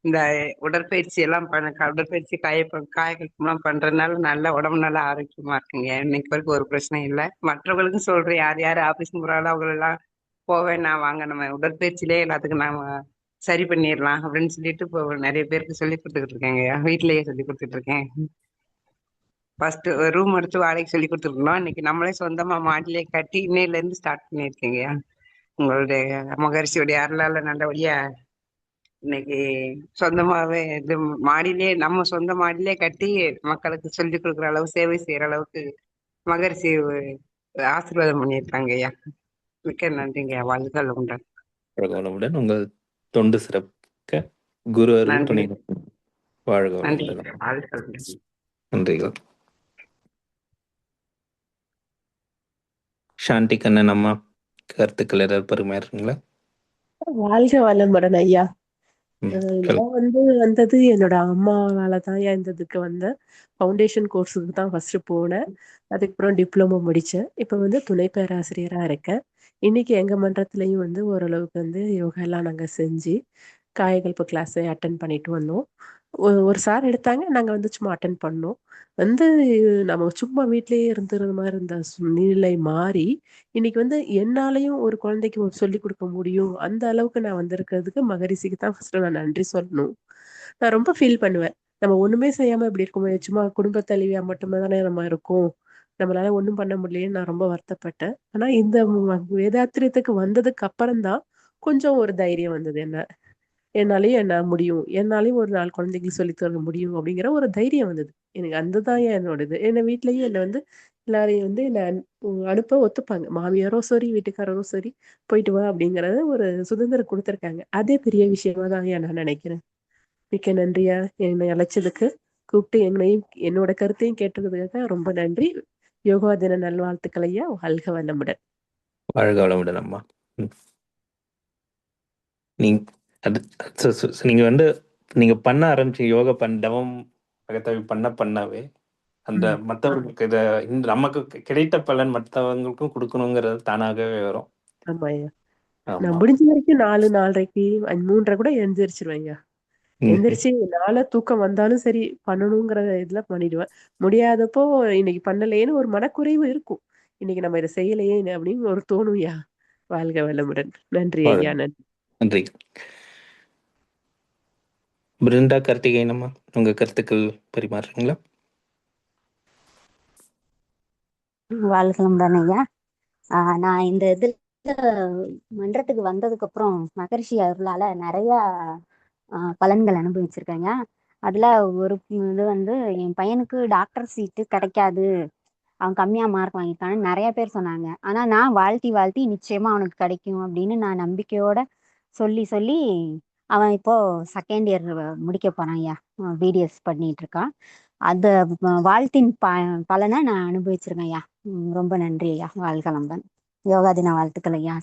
இந்த உடற்பயிற்சி எல்லாம் உடற்பயிற்சி காயக்கல்பம் பண்றதுனால நல்ல உடம்பு நல்லா ஆரோக்கியமா இருக்குங்க. இன்னைக்கு வரைக்கும் ஒரு பிரச்சனையும் இல்லை. மற்றவங்களுக்கும் சொல்றேன், யார் யார் ஆபரேஷன் போறாலும் அவங்க எல்லாம் போவேன் நான், வாங்க நம்ம உடற்பயிற்சியிலே எல்லாத்துக்கும் நாம சரி பண்ணிடலாம் அப்படின்னு சொல்லிட்டு இப்போ நிறைய பேருக்கு சொல்லி கொடுத்துக்கிட்டு இருக்கேங்க. வீட்டிலேயே சொல்லி கொடுத்துட்டு இருக்கேன். ஃபர்ஸ்ட் ரூம் எடுத்து வாடகைக்கு சொல்லி கொடுத்துருக்கோம். இன்னைக்கு நம்மளே சொந்தமா மாடிலே கட்டி இன்னையில இருந்து ஸ்டார்ட் பண்ணியிருக்கேங்க. உங்களுடைய மகரிஷியுடைய அருளால நல்லபடியா இன்னைக்கு சொந்தமாவே இது மாடியிலே நம்ம சொந்த மாடியிலே கட்டி மக்களுக்கு சொல்லி கொடுக்குற அளவு சேவை செய்யற அளவுக்கு மகரிஷி ஆசீர்வாதம் பண்ணியிருக்காங்க ஐயா. மிக்க நன்றிங்க. வாழ்த்துக்கள் உண்டு. வாழ்க வளமுடன். உங்கள் தொண்டு சிறக்க குரு அருள் நன்றி துணை. வாழ்க நன்றி வளமுடன். வாழ்த்துக்கள் உண்டு. நன்றிகள். சாந்தி கண்ணன் அம்மா, கருத்துக்கள் ஏதாவது பரிமாறுங்களா? வாழ்க வளமுடன் ஐயா. சொல்லுங்க. நான் வந்தது என்னோட அம்மாவால தான் இந்த இதுக்கு வந்தேன். ஃபவுண்டேஷன் கோர்ஸுக்கு தான் ஃபர்ஸ்ட் போனேன். அதுக்கப்புறம் டிப்ளமோ முடிச்சேன். இப்போ துணை பேராசிரியரா இருக்கேன். இன்னைக்கு எங்க மன்றத்திலையும் ஓரளவுக்கு யோகா எல்லாம் நாங்க செஞ்சு காயகல்ப கிளாஸ் அட்டன் பண்ணிட்டு வந்தோம். ஒரு சார் எடுத்தாங்க, நாங்க சும்மா அட்டன் பண்ணோம். வந்து நம்ம சும்மா வீட்டிலேயே இருந்துறது மாதிரி இருந்த நிலை மாறி இன்னைக்கு என்னாலையும் ஒரு குழந்தைக்கு சொல்லிக் கொடுக்க முடியும். அந்த அளவுக்கு நான் வந்திருக்கிறதுக்கு மகரிஷிக்கு தான் ஃபர்ஸ்ட் நான் நன்றி சொல்லணும். நான் ரொம்ப ஃபீல் பண்ணுவேன். நம்ம ஒண்ணுமே செய்யாம இப்படி இருக்குமே, சும்மா குடும்ப தலைவியா மட்டுமே தானே நம்ம இருக்கோம், நம்மளால ஒண்ணும் பண்ண முடியலையேன்னு நான் ரொம்ப வருத்தப்பட்டேன். ஆனா இந்த வேதாத்திரியத்துக்கு வந்ததுக்கு அப்புறம் தான் கொஞ்சம் ஒரு தைரியம் வந்தது. என்னாலயும் என்ன முடியும், என்னாலயும் ஒரு 4 குழந்தைகளுக்கு சொல்லித் தர முடியும் அப்படிங்கிற ஒரு தைரியம் வந்தது எனக்கு. அதுதான் என்னோட இது. என்ன வீட்லயும் என்ன எல்லாரையும் என்ன அனுப்ப ஒத்துப்பாங்க. மாமியாரோ சரி, வீட்டுக்காரரும் சரி, போயிட்டு வா அப்படிங்கறத ஒரு சுதந்திரம் கொடுத்திருக்காங்க. அதே பெரிய விஷயமா தான் நான் நினைக்கிறேன். மிக்க நன்றியா, என்னை அழைச்சதுக்கு, கூப்பிட்டு என்னையும் என்னோட கருத்தையும் கேட்டதுக்காக ரொம்ப நன்றி. யோகா தின நல்வாழ்த்துக்கள் ஐயா. வாழ்க வளமுடன். வாழ்க வளமுடன் அம்மா. நீங்க அது நீங்க நீங்க பண்ண ஆரம்பிச்சு யோகா தவம் அகத்தாய்வு பண்ணவே அந்த மற்றவர்களுக்கு இதை நமக்கு கிடைத்த பலன் மற்றவங்களுக்கும் கொடுக்கணுங்கிறது தானாகவே வரும். ஆமா ஐயா. ஆமா. நான் முடிஞ்ச வரைக்கும் 4, 4:30, 3:30 கூட எந்திரிச்சிருவேன் ஐயா. எந்திரிச்சு என்னால தூக்கம் வந்தாலும் சரி பண்ணணுங்கிற இதுல பண்ணிடுவேன். முடியாதப்போ இன்னைக்கு பண்ணலையேன்னு ஒரு மனக்குறைவு இருக்கும். இன்னைக்கு நம்ம இதை செய்யலையே அப்படின்னு ஒரு தோணும் ஐயா. வாழ்க வளமுடன். நன்றி ஐயா. நன்றி. நன்றி. பிருந்தா கார்த்திகேயன் அம்மா, உங்க கருத்துக்கள் பரிமாறுறீங்களா? வாழ்க்கலாம் தானே ஐயா. நான் இந்த இதுல மன்றத்துக்கு வந்ததுக்கு அப்புறம் மகரிஷி அருளால நிறைய பலன்கள் அனுபவிச்சிருக்கேங்க. அதுல ஒரு இது என் பையனுக்கு டாக்டர் சீட்டு கிடைக்காது, அவன் கம்மியா மார்க் வாங்கியிருக்கான்னு நிறைய பேர் சொன்னாங்க. ஆனா நான் வாழ்த்தி நிச்சயமா அவனுக்கு கிடைக்கும் அப்படின்னு நான் நம்பிக்கையோட சொல்லி சொல்லி அவன் இப்போ செகண்ட் இயர் முடிக்க போறான் ஐயா. பிடிஎஸ் பண்ணிட்டு இருக்கான். அந்த வாழ்த்தின் பலனை நான் அனுபவிச்சிருக்கேன் ஐயா. ரொம்ப நன்றி ஐயா. வாழ்கலம்பன். யோகா தின வாழ்த்துக்கள் ஐயா.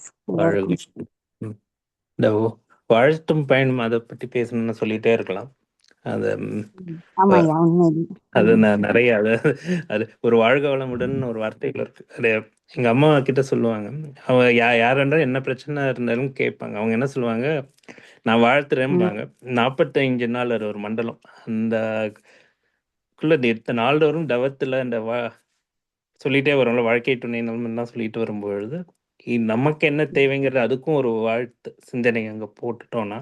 இந்த வாழ்த்தும் பயணம் அதை பத்தி பேசணும்னு சொல்லிட்டே இருக்கலாம். அது ஆமா ஐயா, உண்மை. அது நான் நிறைய அது ஒரு வாழ்க வளமுடன் ஒரு வார்த்தைகள் இருக்கு. அது எங்க அம்மா கிட்ட சொல்லுவாங்க. அவங்க யாரென்றால் என்ன பிரச்சனை இருந்தாலும் கேட்பாங்க. அவங்க என்ன சொல்லுவாங்க, நான் வாழ்த்துறேன்பாங்க. 45 நாள் அது ஒரு மண்டலம். அந்த நாள்தோறும் தவத்துல இந்த சொல்லிட்டே வரும்ல, வாழ்க்கை துணை நலமெல்லாம் சொல்லிட்டு வரும்பொழுது நமக்கு என்ன தேவைங்கிறது அதுக்கும் ஒரு வாழ்த்து சிந்தனை அங்க போட்டுட்டோம்னா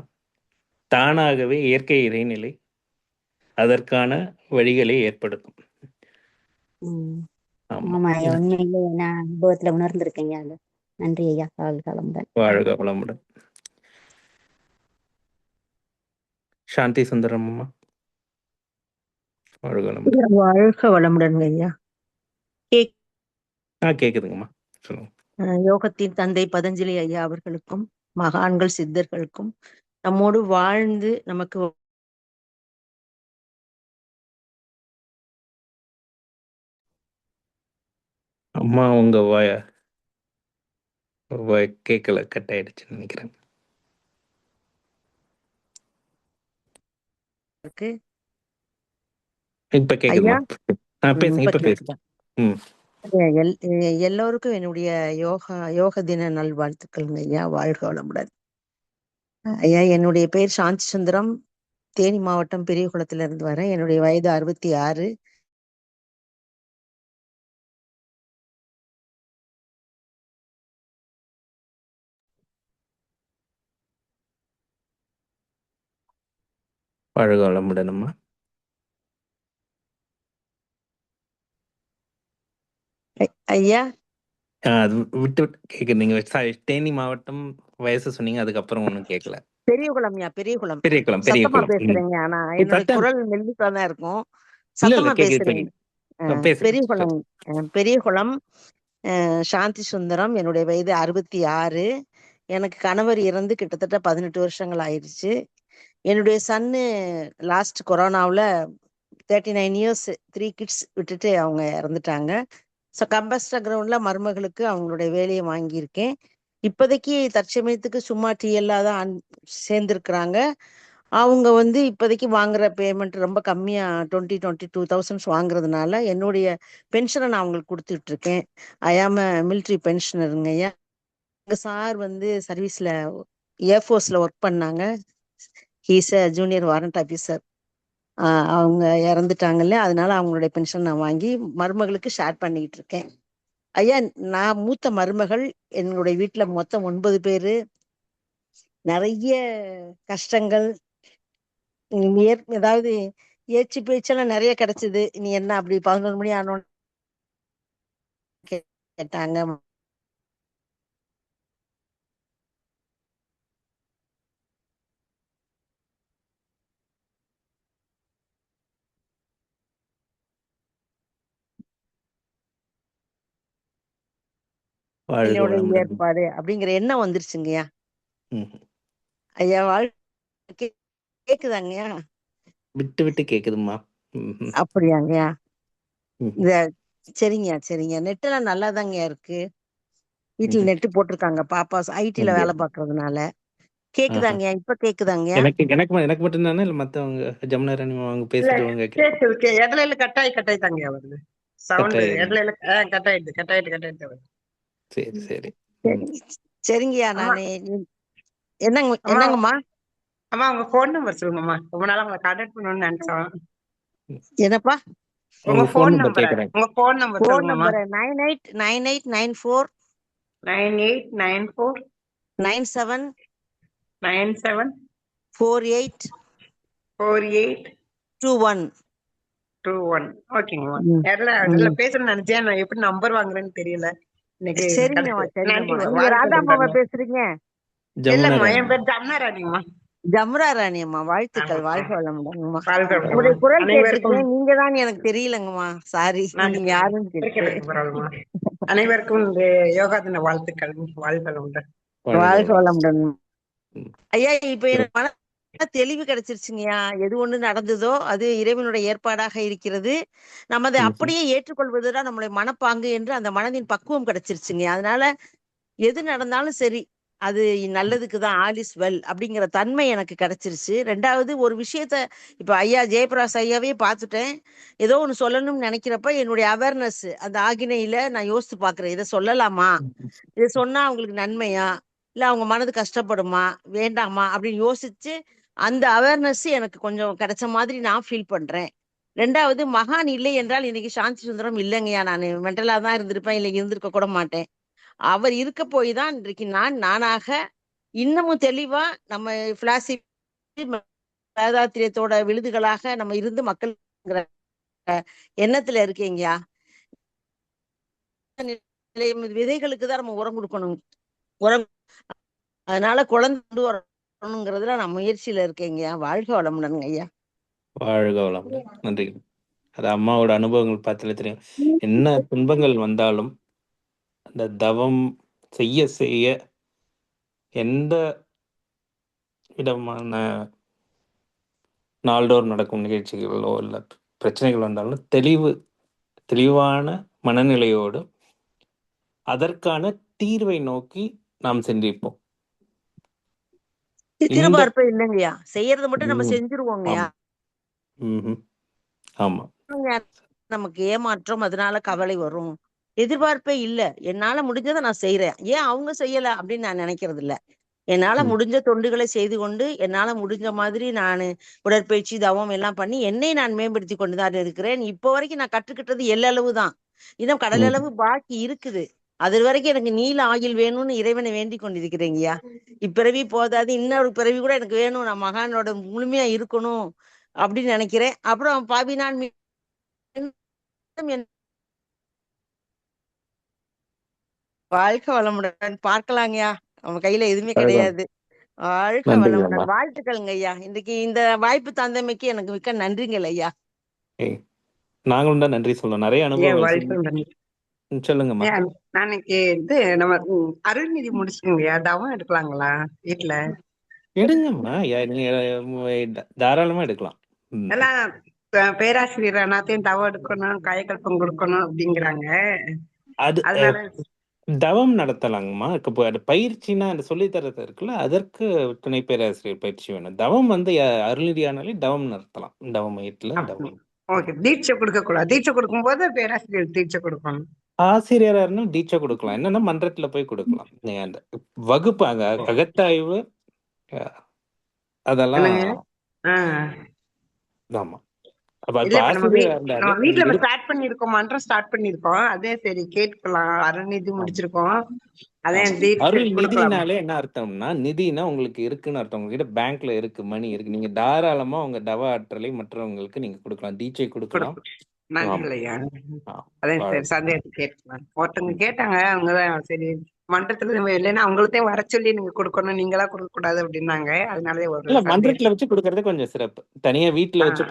தானாகவே இயற்கை இறைநிலை அதற்கான வழிகளை ஏற்படுத்தும். ஆமா ஐயா, உண்மையிலே நான் அனுபவத்துல உணர்ந்திருக்கேங்க. அது நன்றி ஐயா. வாழ்கலம்பன். வாழ்க வளமுடன். சாந்தி சுந்தரம் அம்மா, வாழ்க வளமுடன். வாழ்க வளமுடன் ஐயா. கேக்குதுங்கம்மா, சொல்லுங்க. யோகத்தின் தந்தை பதஞ்சலி ஐயா அவர்களுக்கும் மகான்கள் சித்தர்களுக்கும் நம்மோடு வாழ்ந்து நமக்கு அம்மா உங்க கேட்கல, கட் ஆயிடுச்சுன்னு நினைக்கிறேன். இப்ப கேக்குதுமா? இப்ப பேசுங்க. எல்லோருக்கும் என்னுடைய யோக தின நல்வாழ்த்துக்கள் ஐயா. வாழ்க வளமுடன் ஐயா. என்னுடைய பேர் சாந்தி சுந்தரம். தேனி மாவட்டம் பெரியகுளத்துல இருந்து வரேன். என்னுடைய வயது 66. வாழ்க வளமுடன் அம்மா. ஐயா அது விட்டு விட்டு கேட்குது. நீங்கள் தேனி மாவட்டம் வயசு சொன்னீங்க, அதுக்கப்புறம் ஒன்றும் கேட்கல. பெரியகுளம்யா, பெரியகுளம். பெரியகுளம் சத்தமா பெரியகுளம். பேசுறேங்க. ஆனா என்னுடைய குரல் மெல்லிசா தான் இருக்கும். இல்லை இல்லை சத்தமா கேட்குது பேசுறேங்க. கேட்குது. பேசுங்க. பெரியகுளம் பெரியகுளம் சாந்தி சுந்தரம். என்னுடைய வயது 66. எனக்கு கணவர் இறந்து கிட்டத்தட்ட 18 வருஷங்கள் ஆயிடுச்சு. என்னுடைய சன்னு லாஸ்ட் கொரோனாவில் 39 இயர்ஸ் 3 கிட்ஸ் விட்டுட்டு அவங்க இறந்துட்டாங்க. ஸோ கம்பஸ்டர் கிரவுண்டில் மருமகளுக்கு அவங்களுடைய வேலையை வாங்கியிருக்கேன். இப்போதைக்கு தற்சமயத்துக்கு சும்மா டிஎல்லாக தான் சேர்ந்துருக்குறாங்க. அவங்க இப்போதைக்கு வாங்குற பேமெண்ட் ரொம்ப கம்மியாக 22,000 வாங்குறதுனால என்னுடைய பென்ஷனை நான் அவங்களுக்கு கொடுத்துட்டு இருக்கேன். ஐ ஆம் மிலிட்ரி பென்ஷனருங்க ஐயா. எங்கள் சார் சர்வீஸில் ஏர்ஃபோர்ஸில் ஒர்க் பண்ணாங்க. He's a junior warrant officer. அவங்க இறந்துட்டாங்கல்ல, அதனால அவங்களுடைய பென்ஷன் நான் வாங்கி மருமகளுக்கு ஷேர் பண்ணிக்கிட்டு இருக்கேன். ஐயா, நான் மூத்த மருமகள். என்னுடைய வீட்டில் மொத்தம் 9 பேர். நிறைய கஷ்டங்கள், ஏதாவது ஏச்சு பேச்செல்லாம் நிறைய கிடைச்சது. நீ என்ன அப்படி 11 மணி ஆனோன்னு கேட்டாங்க. ஏற்பாடு அப்படிங்கிற எண்ணம் வந்துருச்சுங்கய்யா. ஐயா வாழ்க்கை கேக்குதாங்கய்யா? விட்டு விட்டு கேக்குதுமா. அப்படியாங்கய்யா? சரிங்கய்யா சரிங்க. நெட்டெல்லாம் நல்லாதாங்கய்யா இருக்கு. வீட்டுல நெட்டு போட்டிருக்காங்க. பாப்பா ஐடில வேலை பாக்குறதுனால. கேக்குதாங்கய்யா? இப்ப கேக்குதாங்கய்யா? எனக்கு மட்டும் தானே இல்ல மத்தவங்க ஜமுனா ராணி அவங்க பேசுறவங்க இடையில கட்டாய் தாங்கய்யா வருது சவுண்ட். இடையில கட்டாயிட்டு வருது. சரி சரி சரிங்கய்யா. நானு என்னங்கம்மா? அம்மா உங்க போன் நம்பர் சொல்லுங்கம்மா. ரொம்ப நாளா உங்களை கான்டாக்ட் பண்ணணும்னு நினைச்சோம். என்னப்பா? உங்க போன் நம்பர் சொல்லுங்கம்மா. 989894 97 48 21. ஓகேங்கம்மா. பேசணும்னு நினைச்சேன். நான் எப்படி நம்பர் வாங்குறேன்னு தெரியல. ராதாமாவா பேசுறீங்க? இல்லங்கம்மா, என் பேர் ஜமுனா ராணிங்கம்மா. ஜமுனா ராணி அம்மா, வாழ்த்துக்கள். வாழ்க வளமுடன்ங்கம்மா. உங்களுடைய குரல் கேட்டிருக்கேன், நீங்க தான் எனக்கு தெரியலங்கம்மா. சாரி, நீங்க யாருன்னு. அனைவருக்கும் யோகா தின வாழ்த்துக்கள். வாழ்க வளமுடன். வாழ்க வளமுடன் ஐயா. இப்ப எனக்கு மன தெளிவு கிடைச்சிருச்சுங்கய்யா. எது ஒண்ணு நடந்ததோ அது இறைவனுடைய ஏற்பாடாக இருக்கிறது. நம்ம அதை அப்படியே ஏற்றுக்கொள்வதுதான் நம்மளுடைய மனப்பாங்கு என்று அந்த மனதின் பக்குவம் கிடைச்சிருச்சுங்க. அதனால எது நடந்தாலும் சரி, அது நல்லதுக்கு தான், ஆல் இஸ் வெல் அப்படிங்கிற தன்மை எனக்கு கிடைச்சிருச்சு. ரெண்டாவது ஒரு விஷயத்த இப்ப ஐயா ஜெயபிரகாஷ் ஐயாவே பார்த்துட்டேன். ஏதோ ஒண்ணு சொல்லணும்னு நினைக்கிறப்ப என்னுடைய அவேர்னஸ் அந்த ஆகினையில நான் யோசித்து பாக்குறேன். இதை சொல்லலாமா, இதை சொன்னா அவங்களுக்கு நன்மையா, இல்ல அவங்க மனது கஷ்டப்படுமா, வேண்டாமா அப்படின்னு யோசிச்சு அந்த அவேர்னஸ் எனக்கு கொஞ்சம் கிடைச்ச மாதிரி நான் ஃபீல் பண்றேன். ரெண்டாவது, மகான் இல்லை என்றால் இன்னைக்கு சாந்தி சுந்தரம் இல்லைங்கய்யா. நான் மென்டலா தான் இருந்திருப்பேன், இல்லை இருந்திருக்க கூட மாட்டேன். அவர் இருக்க போய் தான் இன்றைக்கு நான் நானாக இன்னமும் தெளிவா நம்ம பிளாசி வேதாத்திரியத்தோட விழுதுகளாக நம்ம இருந்து மக்கள் எண்ணத்துல இருக்கீங்கயா. விதைகளுக்கு தான் நம்ம உரம் கொடுக்கணும். அதனால குழந்தை வரணுங்கிறதுல நான் முயற்சியில இருக்கேங்கய்யா. வாழ்க வளமுடன் ஐயா. வாழ்க வளமுடன். நன்றி. அது அம்மாவோட அனுபவங்கள் பார்த்தாலே தெரியும். என்ன துன்பங்கள் வந்தாலும் அந்த தவம் செய்ய செய்ய எந்த விதமான நாள்தோறும் நடக்கும் நிகழ்ச்சிகளோ இல்லை பிரச்சனைகள் வந்தாலும் தெளிவான மனநிலையோடு அதற்கான தீர்வை நோக்கி நாம் சிந்திப்போம். திருபார்ப்பு இல்லைங்கய்யா, செய்யறது மட்டும் நம்ம செஞ்சிருவோங்கய்யா. ஆமா, நமக்கு ஏமாற்றம், அதனால கவலை வரும். எதிர்பார்ப்பே இல்ல, என்னால முடிஞ்சதை நான் செய்யறேன், ஏன் அவங்க செய்யல அப்படின்னு நான் நினைக்கிறது இல்ல. என்னால முடிஞ்ச தொண்டுகளை செய்து கொண்டு என்னால முடிஞ்ச மாதிரி நான் உடற்பயிற்சி தவம் எல்லாம் பண்ணி என்னை நான் மேம்படுத்தி கொண்டுதான் இருக்கிறேன். இப்போ வரைக்கும் நான் கற்றுக்கிட்டது எல்லளவு தான், இன்னும் கடலளவு பாக்கி இருக்குது. அது வரைக்கும் எனக்கு நீல ஆயுள் வேணும்னு இறைவனை வேண்டிக் கொண்டிருக்கிறேங்கய்யா. இப்பிறவி போதாது, இன்னொரு பிறவி கூட எனக்கு வேணும், நான் மகானோட முழுமையா இருக்கணும் அப்படின்னு நினைக்கிறேன். அப்புறம் பாபினான் மீண்டும் என் வாழ்க வளமுடன். பார்க்கலாங்கய்யா, நம்ம கையில எதுவுமே வாழ்க கிடையாது. வாழ்க நன்றிங்க அம்மா. வளமுடன். வாழ்த்துக்கள்ங்க ஐயா. இன்றைக்கு இந்த வாய்ப்பு தந்தமைக்கு எனக்கு மிக்க நன்றிங்கள் ஐயா. ஏய், நாங்களும் தான் நன்றி சொல்லணும். நிறைய ஏன் அனுபவங்கள் வாழ்க்கை சொல்லுங்கம்மா. நாளைக்கு நம்ம அருள்நிதி முடிச்சுக்கோங்கய்யா. தவம் எடுக்கலாங்களா வீட்டுல? எடுங்கம்மா. நீங்க தாராளமா எடுக்கலாம். எல்லாம் பேராசிரியர் அண்ணாத்தையும் தவம் எடுக்கணும், காயக்கல்பம் கொடுக்கணும் அப்படிங்கிறாங்க. அது அதனால தவம் நடத்தலாங்கம்மா. இப்போ அது பயிற்சினா அந்த சொல்லித்தரது இருக்குல்ல, அதற்கு துணை பேராசிரியர் பயிற்சி வேணும். தவம் வந்து அருள்நிதி ஆனாலே தவம் நடத்தலாம். தவ மையத்துல தவம். ஓகே, தீட்சை கொடுக்க கூடாது. தீட்சை கொடுக்கும் போது பேராசிரியர் தீட்சை கொடுக்கணும். ஆசிரியரா இருந்தாலும் தீட்சை கொடுக்கலாம். என்னன்னா மன்றத்துல போய் கொடுக்கலாம். நீங்க அந்த வகுப்பு அகத்தாய்வு அதெல்லாம் ஆமா. இல்ல, இப்ப நம்ம வீட்டுல ஸ்டார்ட் பண்ணிருக்கோம். அதே சரி கேட்கலாம். அருள்நிதி முடிச்சிருக்கோம். அதே அருள்நிதினாலே என்ன அர்த்தம்னா, நிதினா உங்களுக்கு இருக்குன்னு அர்த்தம். உங்ககிட்ட பேங்க்ல இருக்கு, மணி இருக்கு. நீங்க தாராளமா உங்க தவ ஆற்றலை மற்றவங்களுக்கு நீங்க கொடுக்கலாம். தீட்சை கொடுக்கலாம். நன்றிங்கய்யா. அதே சரி சந்தேகத்தை கேட்கலாம். ஒருத்தவங்க கேட்டாங்க, அவங்கதான் சரி மன்றத்துல இல்லைன்னா அவங்கள்ட்டையும் வர சொல்லி நீங்க கொடுக்கணும், நீங்களா கொடுக்க கூடாது அப்படின்னாங்க. அதனாலே ஒரு மன்றத்துல வச்சு கொடுக்கறது கொஞ்சம் சிறப்பு. தனியா வீட்டுல வச்சு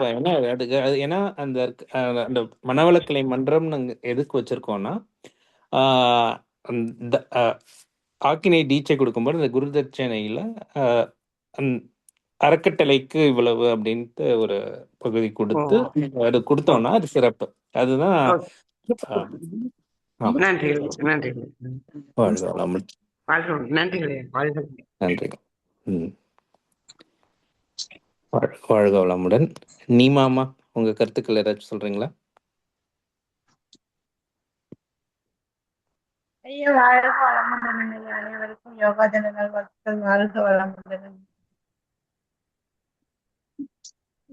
ஏன்னா அந்த மனவளக்கலை மன்றம் எதுக்கு வச்சிருக்கோம்னா, ஆக்கினை தீட்சை கொடுக்கும்போது அந்த குரு தட்சணையில அறக்கட்டளைக்கு இவ்வளவு அப்படின்ட்டு ஒரு பகுதி கொடுத்து அது கொடுத்தோம்னா அது சிறப்பு. அதுதான். நன்றி நன்றி நன்றி நன்றி. வாழ்க வளமுடன். நீமாமா, உங்க கருத்துக்கள் ஏதாச்சும் சொல்றீங்களா? ஐயா வாழ்க வளமுடன். அனைவருக்கும் யோகா தின நல்வாழ்த்துக்கள். வாழ்க வளமுடன்.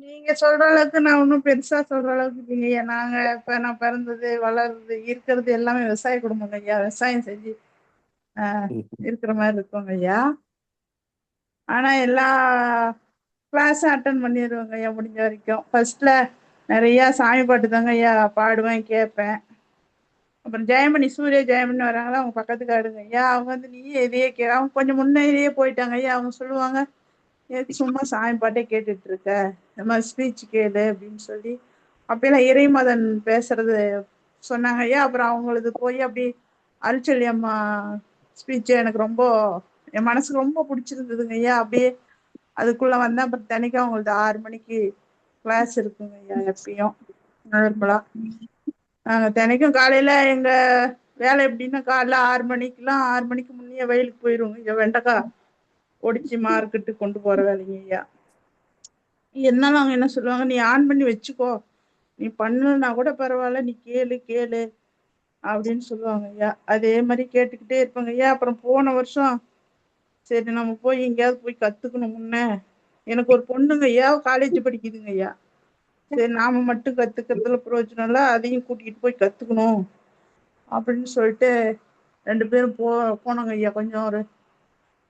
நீங்க சொல்ற அளவுக்கு நான் ஒன்றும் பெருசா சொல்ற அளவுக்கு இல்லைங்க. நாங்க இப்ப நான் பிறந்தது வளர்றது இருக்கிறது எல்லாமே விவசாய குடும்பங்க ஐயா. விவசாயம் செஞ்சு இருக்கிற மாதிரி இருக்கோங்க ஐயா. ஆனா எல்லா கிளாஸும் அட்டன் பண்ணிடுவாங்க ஐயா முடிஞ்ச வரைக்கும். ஃபர்ஸ்ட்ல நிறைய சாமி பாட்டு தாங்க ஐயா பாடுவேன், கேட்பேன். அப்புறம் ஜெயமணி சூரிய ஜெயமணி வராங்களா, அவங்க பக்கத்துக்கு ஆடுங்க ஐயா. அவங்க வந்து நீ எதையே அவங்க கொஞ்சம் முன்னேறியே போயிட்டாங்க ஐயா. அவங்க சொல்லுவாங்க, சும்மா சாமி பாட்டே கேட்டுட்டு இருக்க, இந்த மாதிரி ஸ்பீச் கேளு அப்படின்னு சொல்லி அப்பெல்லாம் இறைமதன் பேசுறது சொன்னாங்க ஐயா. அப்புறம் அவங்களுக்கு போய் அப்படி அருள்செல்வி அம்மா ஸ்பீச் எனக்கு ரொம்ப என் மனசுக்கு ரொம்ப பிடிச்சிருந்ததுங்க ஐயா. அப்படியே அதுக்குள்ள வந்தேன். அப்புறம் தினைக்கும் அவங்களுக்கு 6 மணிக்கு கிளாஸ் இருக்குங்க ஐயா. எப்பயும் நார்மலா நாங்க தினைக்கும் காலையில எங்க வேலை எப்படின்னா, காலைல 6 மணிக்கு முன்னே வயலுக்கு போயிருவோங்க ஐயா. வெண்டைக்காய் ஒடிச்சு மார்க்கெட்டு கொண்டு போற வேலைங்க ஐயா. இருந்தாலும் அவங்க என்ன சொல்லுவாங்க, நீ ஆன் பண்ணி வச்சுக்கோ, நீ பண்ணலன்னா கூட பரவாயில்ல, நீ கேளு அப்படின்னு சொல்லுவாங்க ஐயா. அதே மாதிரி கேட்டுக்கிட்டே இருப்பாங்க ஐயா. அப்புறம் போன வருஷம் சரி நம்ம போய் எங்கேயாவது போய் கத்துக்கணும். முன்ன எனக்கு ஒரு பொண்ணுங்க ஐயா, காலேஜ் படிக்குதுங்க ஐயா. சரி நாம மட்டும் கத்துக்கிறதுல பிரயோஜனம் இல்லை, அதையும் கூட்டிகிட்டு போய் கத்துக்கணும் அப்படின்னு சொல்லிட்டு 2 பேரும் போனோங்க ஐயா. கொஞ்சம் ஒரு